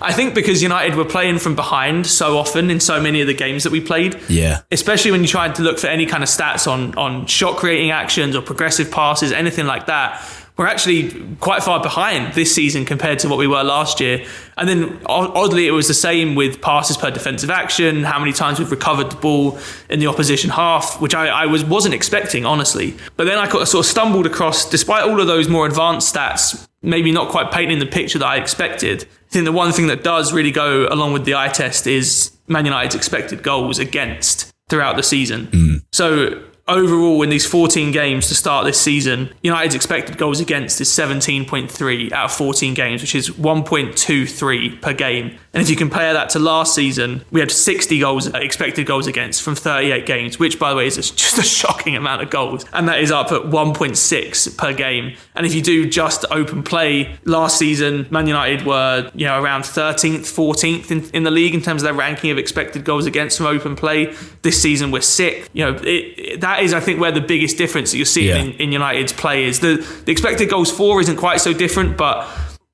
S12: I think because United were playing from behind so often in so many of the games that we played.
S8: Yeah.
S12: Especially when you tried to look for any kind of stats on shot creating actions or progressive passes, anything like that. we're actually quite far behind this season compared to what we were last year. And then oddly, it was the same with passes per defensive action, how many times we've recovered the ball in the opposition half, which I wasn't expecting, honestly. But then I sort of stumbled across, despite all of those more advanced stats, maybe not quite painting the picture that I expected. I think the one thing that does really go along with the eye test is Man United's expected goals against throughout the season. So overall, in these 14 games to start this season, United's expected goals against is 17.3 out of 14 games, which is 1.23 per game. And if you compare that to last season, we had 60 expected goals against from 38 games, which, by the way, is just a shocking amount of goals. And that is up at 1.6 per game. And if you do just open play, last season, Man United were around 13th, 14th in the league in terms of their ranking of expected goals against from open play. This season, we're 6th. That is, I think, where the biggest difference that you're seeing in United's play is. The expected goals for isn't quite so different, but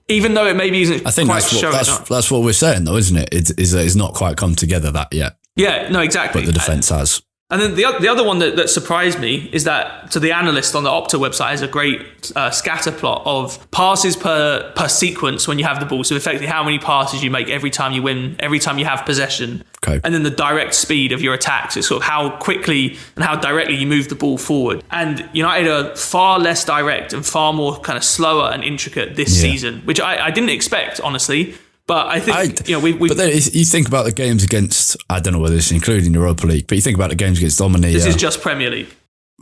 S12: even though it maybe isn't
S8: I think
S12: quite showing up.
S8: that's what we're saying, though, isn't it? It's not quite come together that yet.
S12: Yeah, no, exactly.
S8: But the defence has.
S12: And then the other one that surprised me is that, so the analyst on the Opta website has a great scatter plot of passes per sequence when you have the ball. So effectively how many passes you make every time you win, every time you have possession.
S8: Okay.
S12: And then the direct speed of your attacks. It's sort of how quickly and how directly you move the ball forward. And United are far less direct and far more kind of slower and intricate this season, which I didn't expect, honestly. But I think, But then you think about the games against, I don't know whether it's including Europa League, but you think about the games against Omnia. This is just Premier League.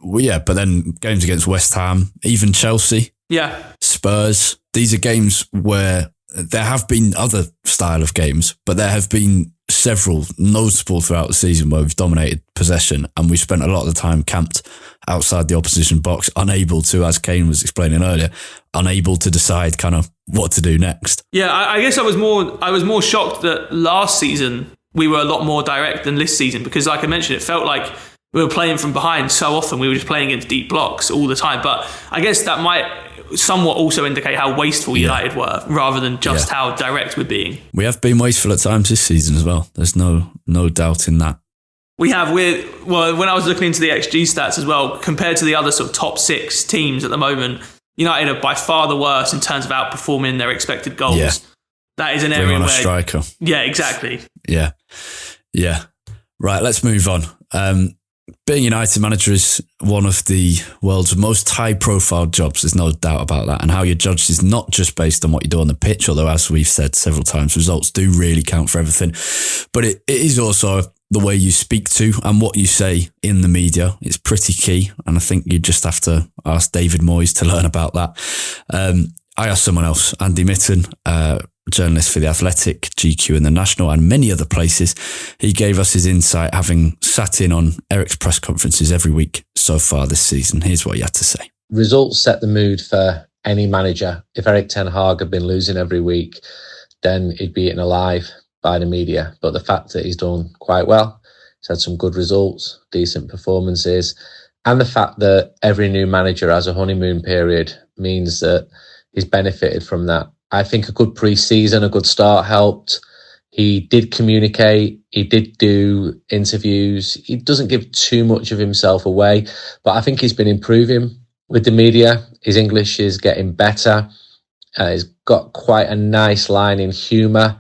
S8: Well, yeah, but then games against West Ham, even Chelsea, Spurs. These are games where there have been other style of games, but there have been several noticeable throughout the season where we've dominated possession and we spent a lot of the time camped outside the opposition box, unable to, as Cain was explaining earlier, unable to decide kind of what to do next.
S12: Yeah, I guess I was more shocked that last season we were a lot more direct than this season because, like I mentioned, it felt like we were playing from behind so often. We were just playing against deep blocks all the time. But I guess that might somewhat also indicate how wasteful United were rather than just how direct we're being.
S8: We have been wasteful at times this season as well. There's no doubt in that.
S12: We have, when I was looking into the XG stats as well, compared to the other sort of top 6 teams at the moment, United are by far the worst in terms of outperforming their expected goals. Yeah. That is an area where...
S8: striker.
S12: Yeah, exactly.
S8: Yeah. Right, let's move on. Being United manager is one of the world's most high-profile jobs. There's no doubt about that. And how you're judged is not just based on what you do on the pitch, although, as we've said several times, results do really count for everything. But it is also the way you speak to and what you say in the media. It's pretty key. And I think you just have to ask David Moyes to learn about that. I asked someone else, Andy Mitten, journalist for The Athletic, GQ and The National, and many other places. He gave us his insight, having sat in on Erik's press conferences every week so far this season. Here's what he had to say.
S9: Results set the mood for any manager. If Erik Ten Hag had been losing every week, then he'd be eaten alive by the media. But the fact that he's done quite well, he's had some good results, decent performances, and the fact that every new manager has a honeymoon period means that he's benefited from that. I think a good pre-season, a good start helped. He did communicate. He did do interviews. He doesn't give too much of himself away, but I think he's been improving with the media. His English is getting better. He's got quite a nice line in humour.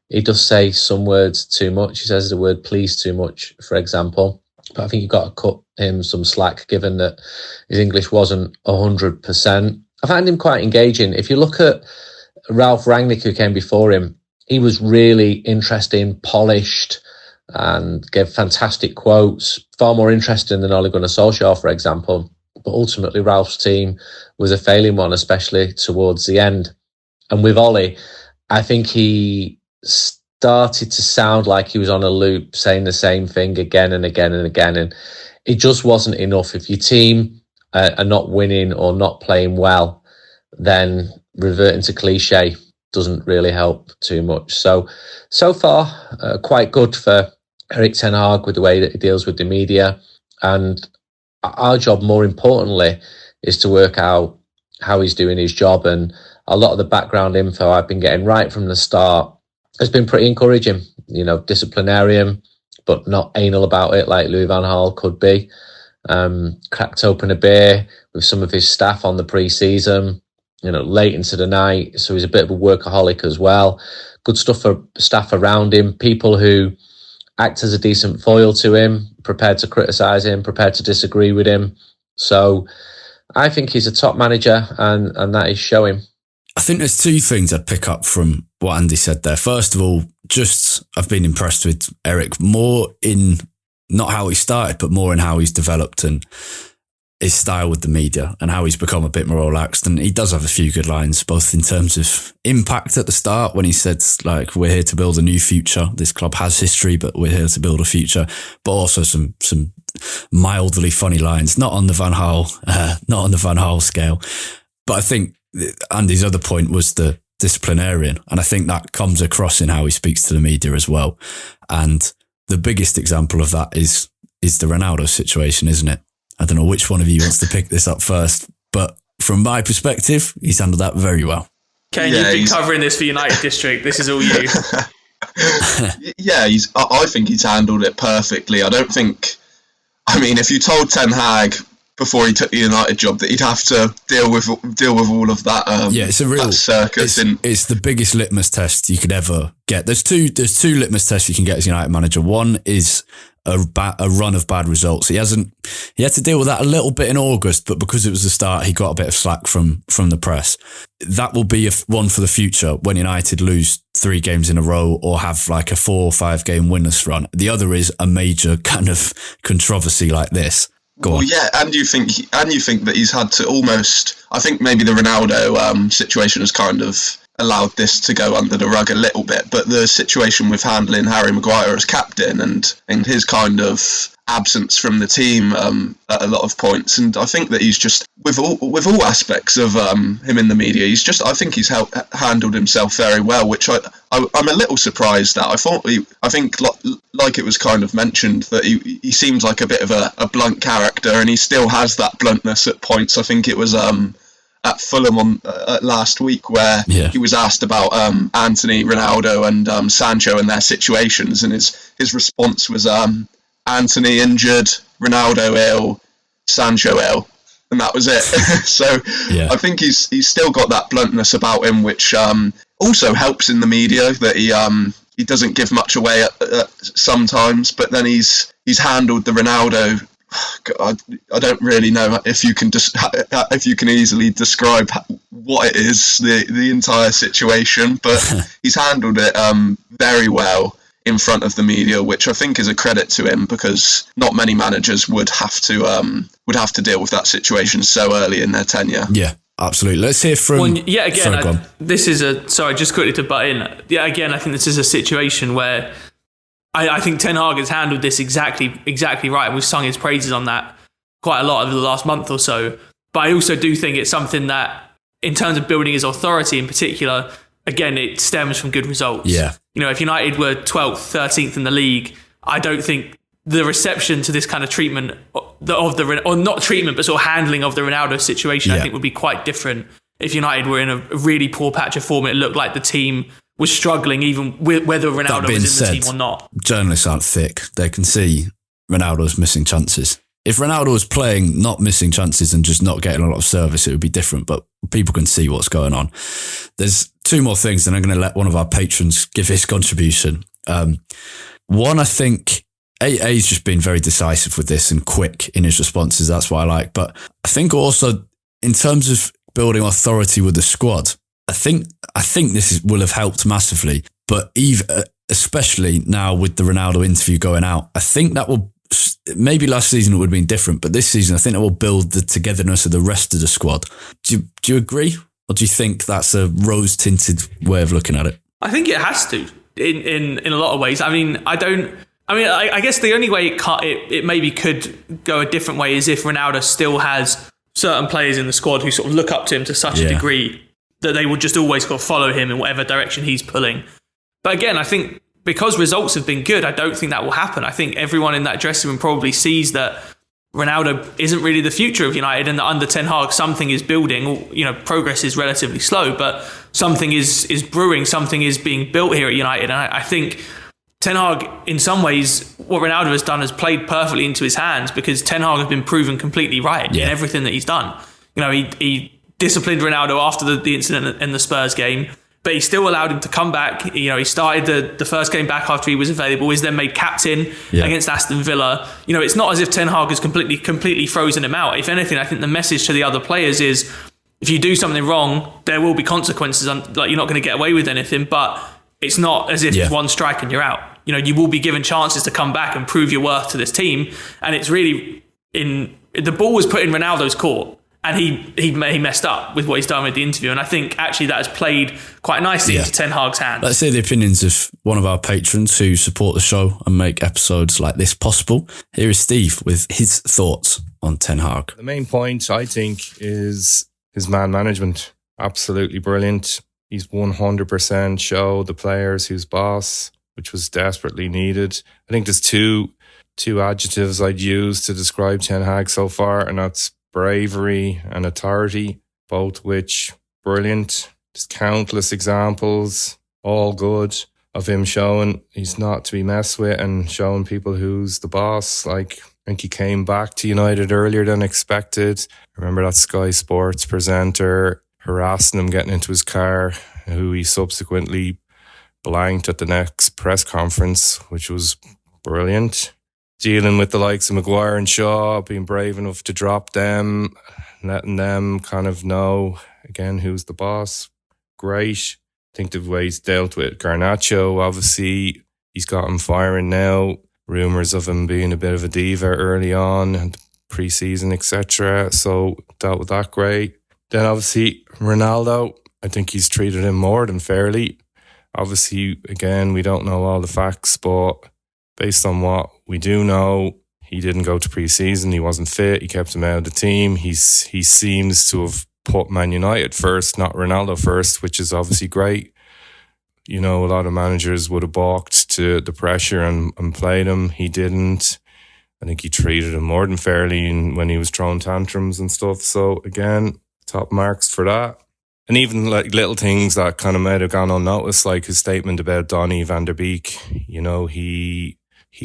S9: He does say some words too much. He says the word please too much, for example. But I think you've got to cut him some slack, given that his English wasn't 100%. I find him quite engaging. If you look at Ralph Rangnick, who came before him, he was really interesting, polished, and gave fantastic quotes, far more interesting than Ole Gunnar Solskjaer, for example. But ultimately, Ralph's team was a failing one, especially towards the end. And with Ole, I think he started to sound like he was on a loop, saying the same thing again and again and again. And it just wasn't enough. If your team are not winning or not playing well, then reverting to cliche doesn't really help too much. So far, quite good for Erik Ten Hag with the way that he deals with the media. And our job, more importantly, is to work out how he's doing his job. And a lot of the background info I've been getting right from the start has been pretty encouraging. Disciplinarian, but not anal about it like Louis van Gaal could be. Cracked open a beer with some of his staff on the pre-season. late into the night. So he's a bit of a workaholic as well. Good stuff for staff around him, people who act as a decent foil to him, prepared to criticise him, prepared to disagree with him. So I think he's a top manager, and that is showing.
S8: I think there's two things I'd pick up from what Andy said there. First of all, I've been impressed with Erik more in not how he started, but more in how he's developed and his style with the media and how he's become a bit more relaxed. And he does have a few good lines, both in terms of impact at the start when he said, like, we're here to build a new future. This club has history, but we're here to build a future. But also some mildly funny lines, not on the Van Gaal scale. But I think Andy's other point was the disciplinarian. And I think that comes across in how he speaks to the media as well. And the biggest example of that is the Ronaldo situation, isn't it? I don't know which one of you wants to pick this up first, but from my perspective, he's handled that very well.
S12: Cain, you've been covering this for Utd District. This is all you.
S13: Yeah, I think he's handled it perfectly. If you told Ten Hag before he took the United job that he'd have to deal with all of that,
S8: it's a real
S13: circus.
S8: It's the biggest litmus test you could ever get. There's two litmus tests you can get as United manager. One is a run of bad results. He had to deal with that a little bit in August, but because it was the start, he got a bit of slack from the press. That will be one for the future when United lose 3 games in a row or have like a 4 or 5 game winless run. The other is a major kind of controversy like this. Go on.
S13: Yeah, and you think that he's had to almost. I think maybe the Ronaldo situation has kind of allowed this to go under the rug a little bit, but the situation with handling Harry Maguire as captain and his kind of absence from the team at a lot of points, and I think that he's just with all aspects of him in the media, I think he's handled himself very well, which I'm a little surprised at. I think like it was kind of mentioned that he seems like a bit of a blunt character, and he still has that bluntness at points. I think it was at Fulham last week where he was asked about Anthony, Ronaldo and Sancho and their situations, and his response was Anthony injured, Ronaldo ill, Sancho ill, and that was it. So I think he's still got that bluntness about him, which also helps in the media, that he doesn't give much away sometimes, but then he's handled the Ronaldo. I don't really know if you can easily describe what it is, the entire situation, but he's handled it very well in front of the media, which I think is a credit to him, because not many managers would have to deal with that situation so early in their tenure.
S8: Yeah, absolutely. Let's hear from.
S12: Just quickly to butt in. Yeah, again, I think this is a situation where I think Ten Hag has handled this exactly right. We've sung his praises on that quite a lot over the last month or so. But I also do think it's something that, in terms of building his authority in particular, again, it stems from good results.
S8: Yeah.
S12: If United were 12th, 13th in the league, I don't think the reception to this kind of treatment or not treatment, but sort of handling of the Ronaldo situation, I think would be quite different. If United were in a really poor patch of form, it looked like the team was struggling, even with whether Ronaldo was in the team or not.
S8: Journalists aren't thick. They can see Ronaldo's missing chances. If Ronaldo was playing, not missing chances and just not getting a lot of service, it would be different, but people can see what's going on. There's 2 more things, and I'm going to let one of our patrons give his contribution. One, I think AA's just been very decisive with this and quick in his responses. That's what I like. But I think also, in terms of building authority with the squad, I think this will have helped massively, but especially now with the Ronaldo interview going out, I think that will, maybe last season it would have been different, but this season I think it will build the togetherness of the rest of the squad. Do you agree? Or do you think that's a rose-tinted way of looking at it?
S12: I think it has to, in a lot of ways. I guess the only way it maybe could go a different way is if Ronaldo still has certain players in the squad who sort of look up to him to such a degree that they would just always sort of follow him in whatever direction he's pulling. But again, I think because results have been good, I don't think that will happen. I think everyone in that dressing room probably sees that Ronaldo isn't really the future of United, and that under Ten Hag something is building. Progress is relatively slow, but something is brewing, something is being built here at United. And I think Ten Hag, in some ways, what Ronaldo has done has played perfectly into his hands, because Ten Hag has been proven completely right in everything that he's done. He disciplined Ronaldo after the incident in the Spurs game, but he still allowed him to come back. You know, he started the first game back after he was available. He's then made captain against Aston Villa. You know, it's not as if Ten Hag has completely frozen him out. If anything, I think the message to the other players is, if you do something wrong, there will be consequences. Like, you're not going to get away with anything, but it's not as if one strike and you're out. You know, you will be given chances to come back and prove your worth to this team. And it's really the ball was put in Ronaldo's court, and he messed up with what he's done with the interview. And I think actually that has played quite nicely into Ten Hag's hands.
S8: Let's hear the opinions of one of our patrons who support the show and make episodes like this possible. Here is Steve with his thoughts on Ten Hag.
S14: The main point, I think, is his man management. Absolutely brilliant. He's 100% showed the players who's boss, which was desperately needed. I think there's two adjectives I'd use to describe Ten Hag so far, and that's bravery and authority, both which brilliant. There's countless examples, all good, of him showing he's not to be messed with and showing people who's the boss. Like, I think he came back to United earlier than expected. I remember that Sky Sports presenter harassing him, getting into his car, who he subsequently blanked at the next press conference, which was brilliant. Dealing with the likes of Maguire and Shaw, being brave enough to drop them, letting them kind of know, again, who's the boss. Great. I think the way he's dealt with Garnacho, obviously, he's got him firing now. Rumours of him being a bit of a diva early on, and pre-season, etc. So dealt with that great. Then obviously, Ronaldo, I think he's treated him more than fairly. Obviously, again, we don't know all the facts, but based on what we do know, he didn't go to pre-season. He wasn't fit. He kept him out of the team. He seems to have put Man United first, not Ronaldo first, which is obviously great. You know, a lot of managers would have balked to the pressure and played him. He didn't. I think he treated him more than fairly when he was throwing tantrums and stuff. So again, top marks for that. And even like little things that kind of might have gone unnoticed, like his statement about Donny van der Beek. You know, he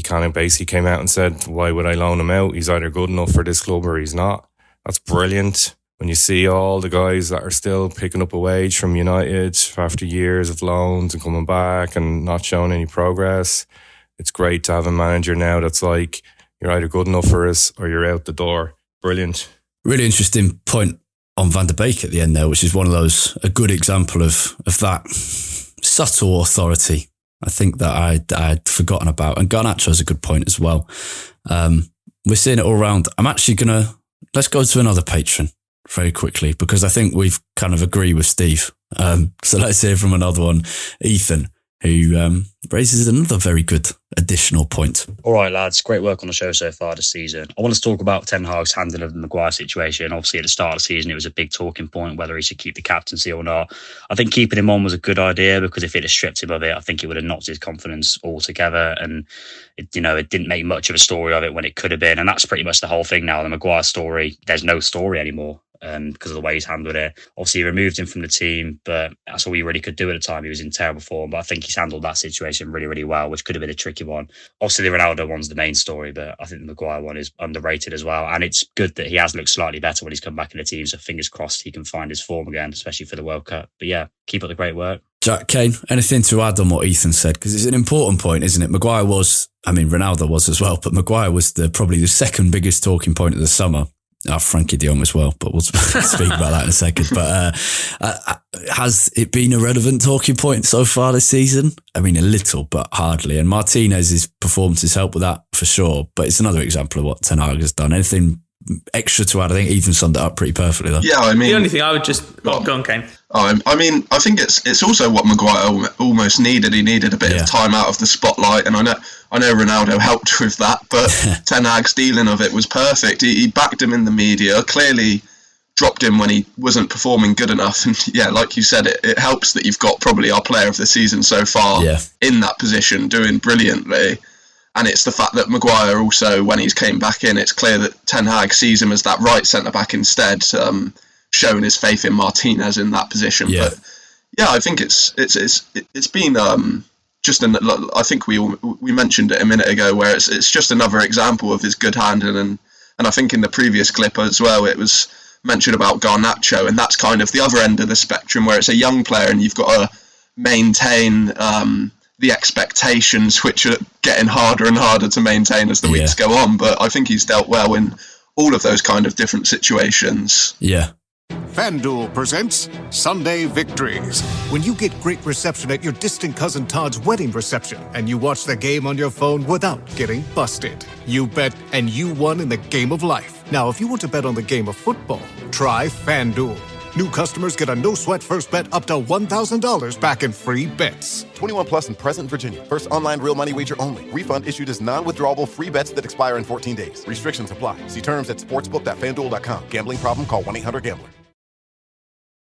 S14: kind of basically came out and said, why would I loan him out? He's either good enough for this club or he's not. That's brilliant. When you see all the guys that are still picking up a wage from United after years of loans and coming back and not showing any progress, it's great to have a manager now that's like, you're either good enough for us or you're out the door. Brilliant.
S8: Really interesting point on Van der Beek at the end there, which is one of those, a good example of that subtle authority, I think, that I'd forgotten about. And Garnacho is a good point as well. We're seeing it all around. I'm actually let's go to another patron very quickly, because I think we've kind of agree with Steve. So let's hear from another one, Ethan, who raises another very good additional point.
S15: All right, lads. Great work on the show so far this season. I want to talk about Ten Hag's handling of the Maguire situation. Obviously, at the start of the season, it was a big talking point whether he should keep the captaincy or not. I think keeping him on was a good idea, because if it had stripped him of it, I think it would have knocked his confidence altogether. And, it didn't make much of a story of it when it could have been. And that's pretty much the whole thing now. The Maguire story, there's no story anymore. Because of the way he's handled it. Obviously, he removed him from the team, but that's all he really could do at the time. He was in terrible form, but I think he's handled that situation really, really well, which could have been a tricky one. Obviously, the Ronaldo one's the main story, but I think the Maguire one is underrated as well. And it's good that he has looked slightly better when he's come back in the team, so fingers crossed he can find his form again, especially for the World Cup. But yeah, keep up the great work.
S8: Jack, Cain, anything to add on what Ethan said? Because it's an important point, isn't it? Ronaldo was as well, but Maguire was probably the second biggest talking point of the summer. Frankie de Jong as well, but we'll speak about that in a second. But has it been a relevant talking point so far this season? I mean, a little, but hardly. And Martinez's performances help with that for sure. But it's another example of what Ten Hag has done. Anything extra to add? I think Ethan summed it up pretty perfectly, though.
S13: Yeah, I mean,
S12: the only thing I would just go on, Cain.
S13: I mean, I think it's also what Maguire almost needed. He needed a bit of time out of the spotlight, and I know Ronaldo helped with that, but Ten Hag's dealing of it was perfect. He backed him in the media, clearly dropped him when he wasn't performing good enough. And yeah, like you said, it helps that you've got probably our player of the season so far in that position, doing brilliantly. And it's the fact that Maguire also, when he's came back in, it's clear that Ten Hag sees him as that right centre-back instead, showing his faith in Martinez in that position. Yeah. But yeah, I think it's been I think we mentioned it a minute ago, where it's just another example of his good handling, and I think in the previous clip as well, it was mentioned about Garnacho, and that's kind of the other end of the spectrum where it's a young player and you've got to maintain the expectations, which are getting harder and harder to maintain as the weeks go on. But I think he's dealt well in all of those kind of different situations.
S8: Yeah.
S16: FanDuel presents Sunday Victories. When you get great reception at your distant cousin Todd's wedding reception and you watch the game on your phone without getting busted. You bet and you won in the game of life. Now, if you want to bet on the game of football, try FanDuel. New customers get a no-sweat first bet up to $1,000 back in free bets.
S17: 21 plus in present Virginia. First online real money wager only. Refund issued as non-withdrawable free bets that expire in 14 days. Restrictions apply. See terms at sportsbook.fanduel.com. Gambling problem? Call 1-800-GAMBLER.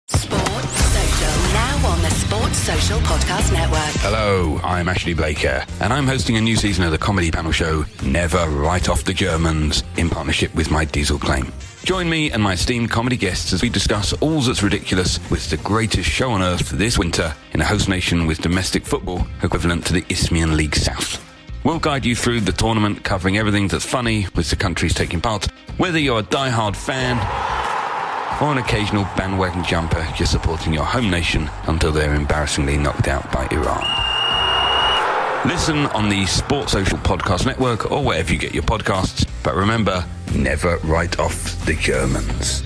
S1: Sports Social, now on the Sports Social Podcast Network.
S18: Hello, I'm Ashley Blaker, and I'm hosting a new season of the comedy panel show Never Write Off the Germans in partnership with my diesel claim. Join me and my esteemed comedy guests as we discuss all that's ridiculous with the greatest show on earth this winter in a host nation with domestic football equivalent to the Isthmian League South. We'll guide you through the tournament, covering everything that's funny with the countries taking part, whether you're a die-hard fan or an occasional bandwagon jumper just supporting your home nation until they're embarrassingly knocked out by Iran. Listen on the Sports Social Podcast Network or wherever you get your podcasts. But remember, never write off the Germans.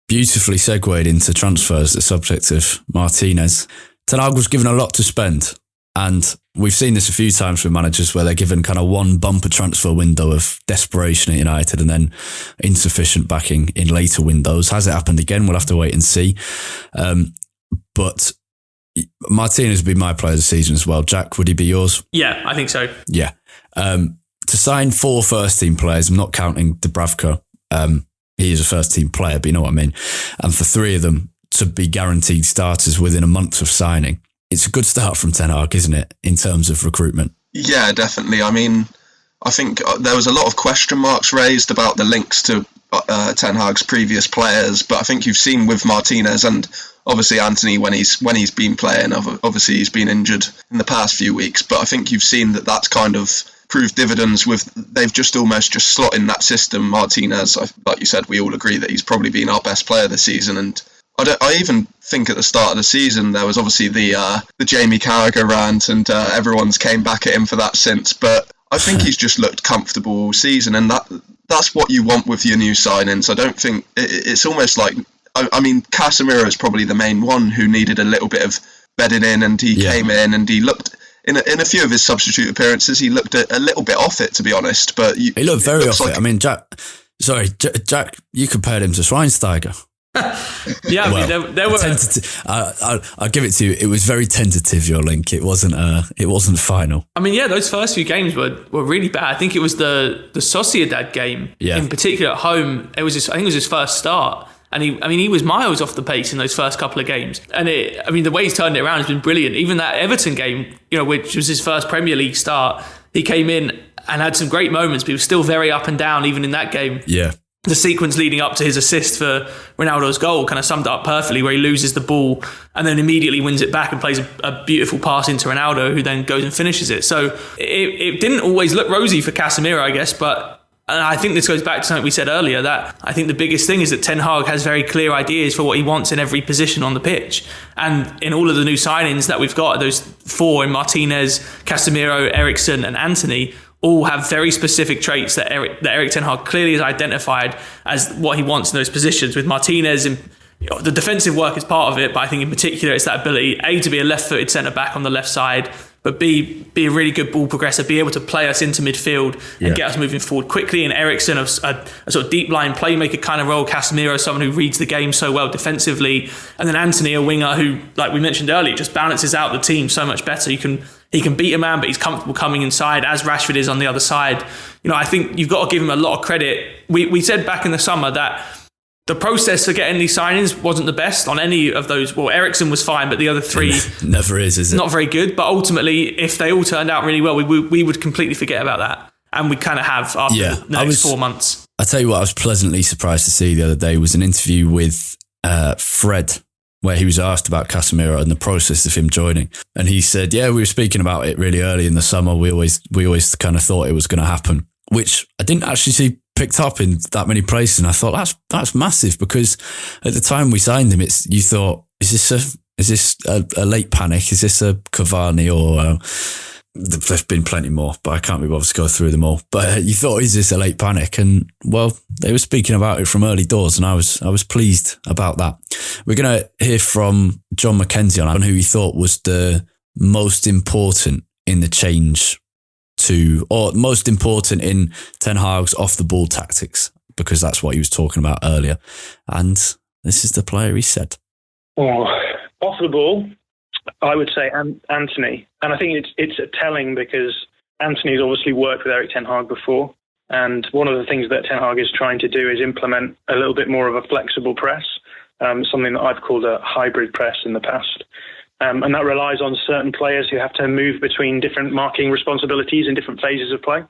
S8: Beautifully segued into transfers, the subject of Martinez. Ten Hag was given a lot to spend. And we've seen this a few times with managers where they're given kind of one bumper transfer window of desperation at United and then insufficient backing in later windows. Has it happened again? We'll have to wait and see. But Martinez would be my player of the season as well. Jack, would he be yours?
S12: Yeah, I think so.
S8: Yeah. To sign 4 first-team players, I'm not counting Dubravka. He is a first-team player, but you know what I mean. And for 3 of them to be guaranteed starters within a month of signing, it's a good start from Ten Hag, isn't it, in terms of recruitment?
S13: Yeah, definitely. I mean, I think there was a lot of question marks raised about the links to Ten Hag's previous players, but I think you've seen with Martinez and obviously Anthony when he's been playing. Obviously, he's been injured in the past few weeks, but I think you've seen that that's kind of proved dividends with they've just almost just slot in that system. Martinez, like you said, we all agree that he's probably been our best player this season, and I even think at the start of the season there was obviously the Jamie Carragher rant, and everyone's came back at him for that since. But I think he's just looked comfortable all season, and that's what you want with your new signings. I don't think it's almost like I mean Casemiro is probably the main one who needed a little bit of bedding in, and he came in and he looked. In a few of his substitute appearances, he looked a little bit off it, to be honest. But he
S8: looked very off it. I mean, Jack, you compared him to Schweinsteiger.
S12: Yeah, well, I mean, there were.
S8: I'll give it to you. It was very tentative. Your link. It wasn't final.
S12: I mean, yeah, those first few games were really bad. I think it was the Sociedad game in particular at home. I think it was his first start. And he was miles off the pace in those first couple of games. And the way he's turned it around has been brilliant. Even that Everton game, which was his first Premier League start, he came in and had some great moments, but he was still very up and down even in that game.
S8: Yeah.
S12: The sequence leading up to his assist for Ronaldo's goal kind of summed it up perfectly, where he loses the ball and then immediately wins it back and plays a beautiful pass into Ronaldo, who then goes and finishes it. So it didn't always look rosy for Casemiro, I guess, but and I think this goes back to something we said earlier, that I think the biggest thing is that Ten Hag has very clear ideas for what he wants in every position on the pitch. And in all of the new signings that we've got, those 4 in Martinez, Casemiro, Eriksen and Anthony, all have very specific traits that Erik Ten Hag clearly has identified as what he wants in those positions. With Martinez, the defensive work is part of it, but I think in particular it's that ability, A, to be a left-footed centre-back on the left side, but be a really good ball progressor, be able to play us into midfield and get us moving forward quickly. And Eriksen, a sort of deep line playmaker kind of role. Casemiro, someone who reads the game so well defensively. And then Anthony, a winger who, like we mentioned earlier, just balances out the team so much better. He can beat a man, but he's comfortable coming inside, as Rashford is on the other side. I think you've got to give him a lot of credit. We said back in the summer that the process for getting these signings wasn't the best on any of those. Well, Eriksen was fine, but the other 3
S8: never is it?
S12: Not very good. But ultimately, if they all turned out really well, we would completely forget about that, and we kind of have after the next 4 months.
S8: I tell you what, I was pleasantly surprised to see the other day was an interview with Fred, where he was asked about Casemiro and the process of him joining, and he said, "Yeah, we were speaking about it really early in the summer. We always kind of thought it was going to happen." Which I didn't actually see picked up in that many places, and I thought that's massive, because at the time we signed him, you thought, is this a late panic? Is this a Cavani or there's been plenty more, but I can't be bothered to go through them all. But you thought, is this a late panic? And well, they were speaking about it from early doors, and I was pleased about that. We're going to hear from Jon Mackenzie on who he thought was the most important in the change or most important in Ten Hag's off the ball tactics, because that's what he was talking about earlier. And this is the player he said.
S10: Well, off the ball, I would say Anthony. And I think it's telling because Anthony's obviously worked with Erik Ten Hag before. And one of the things that Ten Hag is trying to do is implement a little bit more of a flexible press, something that I've called a hybrid press in the past. And that relies on certain players who have to move between different marking responsibilities in different phases of play.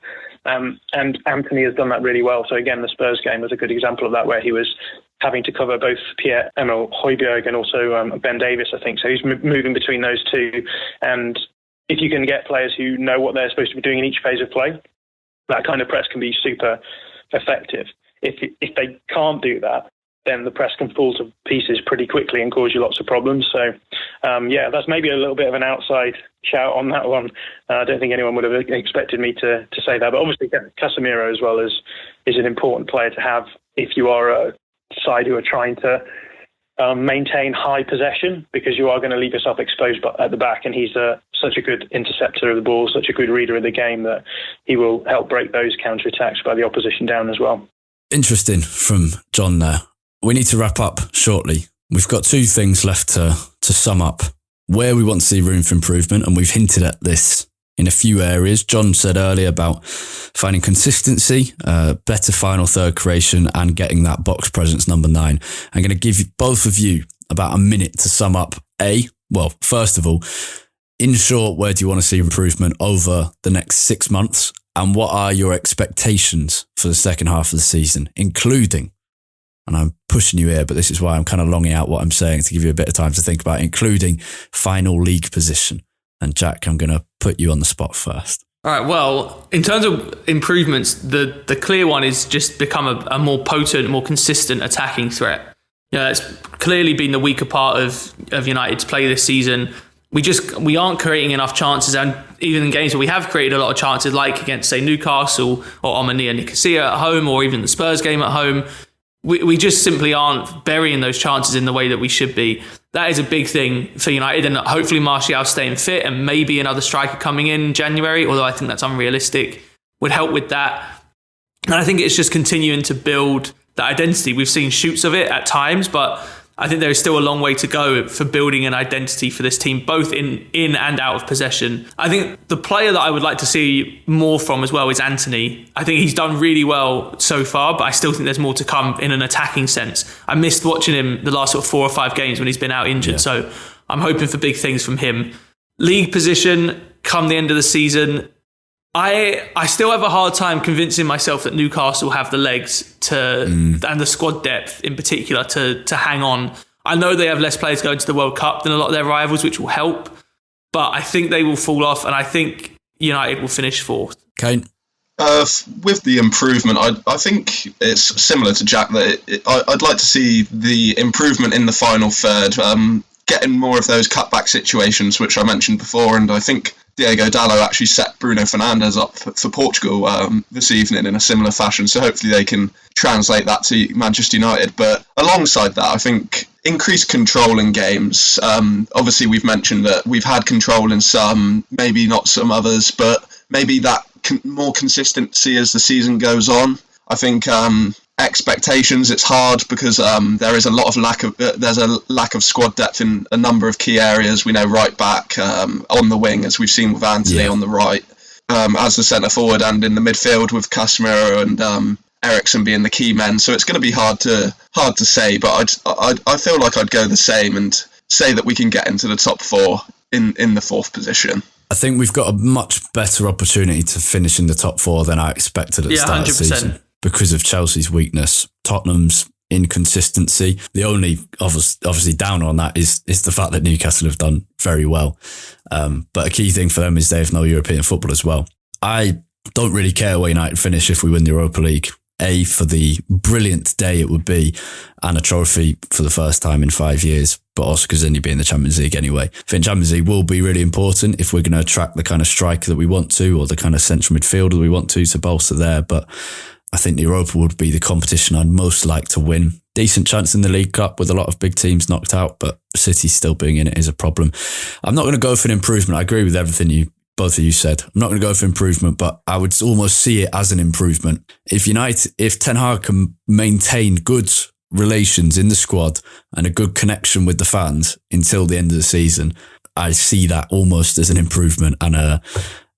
S10: And Anthony has done that really well. So again, the Spurs game was a good example of that, where he was having to cover both Pierre-Emile Højbjerg and also Ben Davies, I think. So he's moving between those two. And if you can get players who know what they're supposed to be doing in each phase of play, that kind of press can be super effective. If they can't do that, then the press can fall to pieces pretty quickly and cause you lots of problems. So, that's maybe a little bit of an outside shout on that one. I don't think anyone would have expected me to say that. But obviously, Casemiro as well is an important player to have if you are a side who are trying to maintain high possession, because you are going to leave yourself exposed at the back. And he's such a good interceptor of the ball, such a good reader of the game, that he will help break those counter-attacks by the opposition down as well.
S8: Interesting from Jon there. We need to wrap up shortly. We've got two things left to sum up where we want to see room for improvement, and we've hinted at this in a few areas. Jon said earlier about finding consistency, better final third creation, and getting that box presence number 9. I'm going to give both of you about a minute to sum up. First of all, in short, where do you want to see improvement over the next 6 months? And what are your expectations for the second half of the season, including, and I'm pushing you here, but this is why I'm kind of longing out what I'm saying to give you a bit of time to think about, including final league position. And Jack, I'm going to put you on the spot first.
S12: All right, well, in terms of improvements, the clear one is just become a more potent, more consistent attacking threat. It's clearly been the weaker part of United's play this season. We aren't creating enough chances, and even in games where we have created a lot of chances, like against, say, Newcastle or Omania Nicosia at home, or even the Spurs game at home, we just simply aren't burying those chances in the way that we should be. That is a big thing for United, and hopefully Martial staying fit and maybe another striker coming in January, although I think that's unrealistic, would help with that. And I think it's just continuing to build that identity. We've seen shoots of it at times, but I think there is still a long way to go for building an identity for this team, both in and out of possession. I think the player that I would like to see more from as well is Anthony. I think he's done really well so far, but I still think there's more to come in an attacking sense. I missed watching him the last 4 or 5 games when he's been out injured, so I'm hoping for big things from him. League position, come the end of the season, I still have a hard time convincing myself that Newcastle have the legs and the squad depth in particular to hang on. I know they have less players going to the World Cup than a lot of their rivals, which will help, but I think they will fall off, and I think United will finish 4th.
S8: Cain?
S13: With the improvement, I think it's similar to Jack, that I'd like to see the improvement in the final third, getting more of those cutback situations, which I mentioned before, and I think Diego Dallo actually set Bruno Fernandes up for Portugal this evening in a similar fashion, so hopefully they can translate that to Manchester United. But alongside that, I think increased control in games. Obviously, we've mentioned that we've had control in some, maybe not some others, but maybe that more consistency as the season goes on. I think expectations, it's hard because there is a lot of there's a lack of squad depth in a number of key areas. We know right back, on the wing, as we've seen with Anthony on the right, as the centre forward, and in the midfield with Casemiro and Eriksen being the key men. So it's going to be hard to say, but I feel like I'd go the same and say that we can get into the top 4 in the 4th position.
S8: I think we've got a much better opportunity to finish in the top 4 than I expected at the start 100%. Of the season, because of Chelsea's weakness, Tottenham's inconsistency. The only obviously down on that is the fact that Newcastle have done very well. But a key thing for them is they have no European football as well. I don't really care where United finish if we win the Europa League. A, for the brilliant day it would be, and a trophy for the first time in 5 years, but also because then you'd be in the Champions League anyway. I think Champions League will be really important if we're going to attract the kind of striker that we want to, or the kind of central midfielder that we want to bolster there. But I think the Europa would be the competition I'd most like to win. Decent chance in the League Cup with a lot of big teams knocked out, but City still being in it is a problem. I'm not going to go for an improvement. I agree with everything both of you said. I'm not going to go for improvement, but I would almost see it as an improvement. If Ten Hag can maintain good relations in the squad and a good connection with the fans until the end of the season, I see that almost as an improvement. And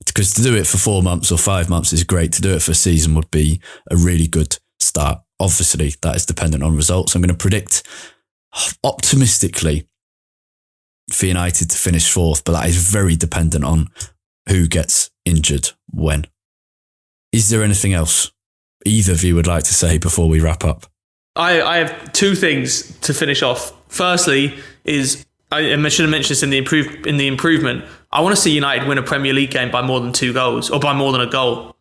S8: because to do it for 4 months or 5 months is great. To do it for a season would be a really good start. Obviously, that is dependent on results. I'm going to predict optimistically for United to finish 4th, but that is very dependent on who gets injured when. Is there anything else either of you would like to say before we wrap up?
S12: I have 2 things to finish off. Firstly is, I should have mentioned this in the improvement, I want to see United win a Premier League game by more than 2 goals, or by more than a goal.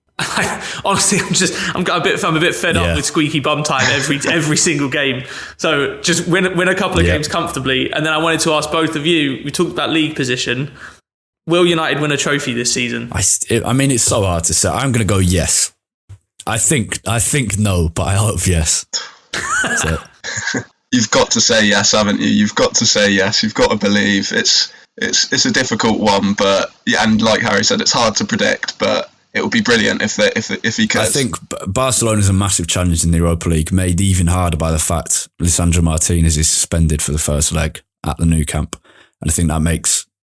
S12: Honestly, I'm a bit fed up with squeaky bum time every single game. So just win a couple of games comfortably. And then I wanted to ask both of you, we talked about league position. Will United win a trophy this season?
S8: I mean, it's so hard to say. I'm going to go yes. I think no, but I hope yes. That's it.
S13: You've got to say yes, haven't you? You've got to say yes. You've got to believe. It's a difficult one, but yeah, and like Harry said, it's hard to predict, but it would be brilliant if he could.
S8: I think Barcelona is a massive challenge in the Europa League, made even harder by the fact Lisandro Martinez is suspended for the first leg at the Nou Camp, and I think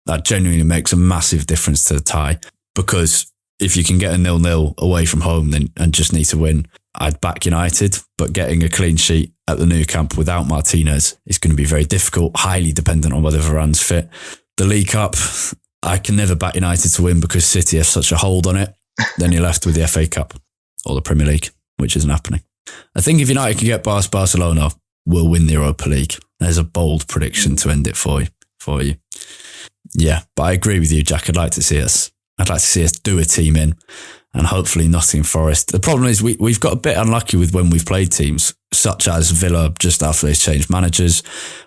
S8: that genuinely makes a massive difference to the tie, because if you can get a 0-0 away from home and just need to win, I'd back United, but getting a clean sheet at the Nou Camp without Martinez is going to be very difficult, highly dependent on whether Varane's fit. The League Cup, I can never back United to win because City have such a hold on it. Then you're left with the FA Cup or the Premier League, which isn't happening. I think if United can get past Barcelona, we'll win the Europa League. There's a bold prediction to end it for you. Yeah, but I agree with you, Jack. I'd like to see us do a team in, and hopefully Nottingham Forest. The problem is we've got a bit unlucky with when we've played teams such as Villa just after they've changed managers.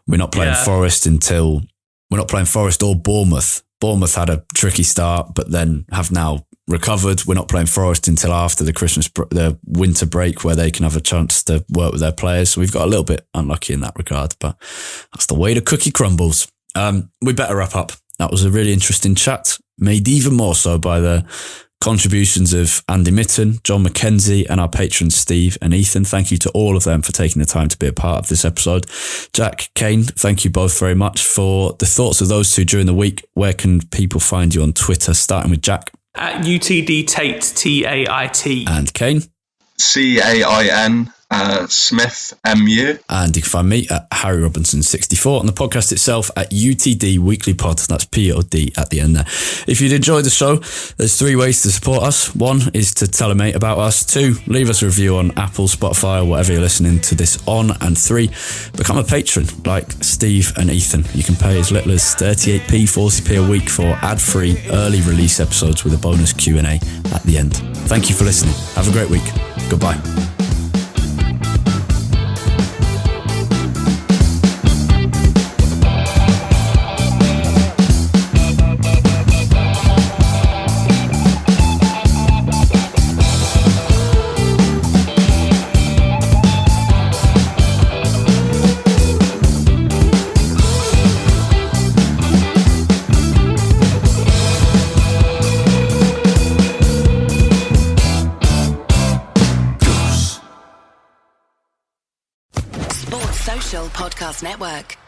S8: We're not playing Forest or Bournemouth. Bournemouth had a tricky start, but then have now recovered. We're not playing Forest until after the winter break, where they can have a chance to work with their players. So we've got a little bit unlucky in that regard, but that's the way the cookie crumbles. We better wrap up. That was a really interesting chat, made even more so by the contributions of Andy Mitten, Jon Mackenzie, and our patrons Steve and Ethan. Thank you to all of them for taking the time to be a part of this episode. Jack, Cain, thank you both very much for the thoughts of those two during the week. Where can people find you on Twitter, starting with Jack?
S12: At UTD Tait, Tait.
S8: And Cain?
S13: Cain Smith MU.
S8: And you can find me at Harry Robinson64 and the podcast itself at UTD Weekly Pod. That's POD at the end there. If you'd enjoyed the show, there's 3 ways to support us. 1 is to tell a mate about us. 2, leave us a review on Apple, Spotify, or whatever you're listening to this on. And 3, become a patron like Steve and Ethan. You can pay as little as 38p, 40p a week for ad-free early release episodes with a bonus Q&A at the end. Thank you for listening. Have a great week. Goodbye.
S1: Podcast Network.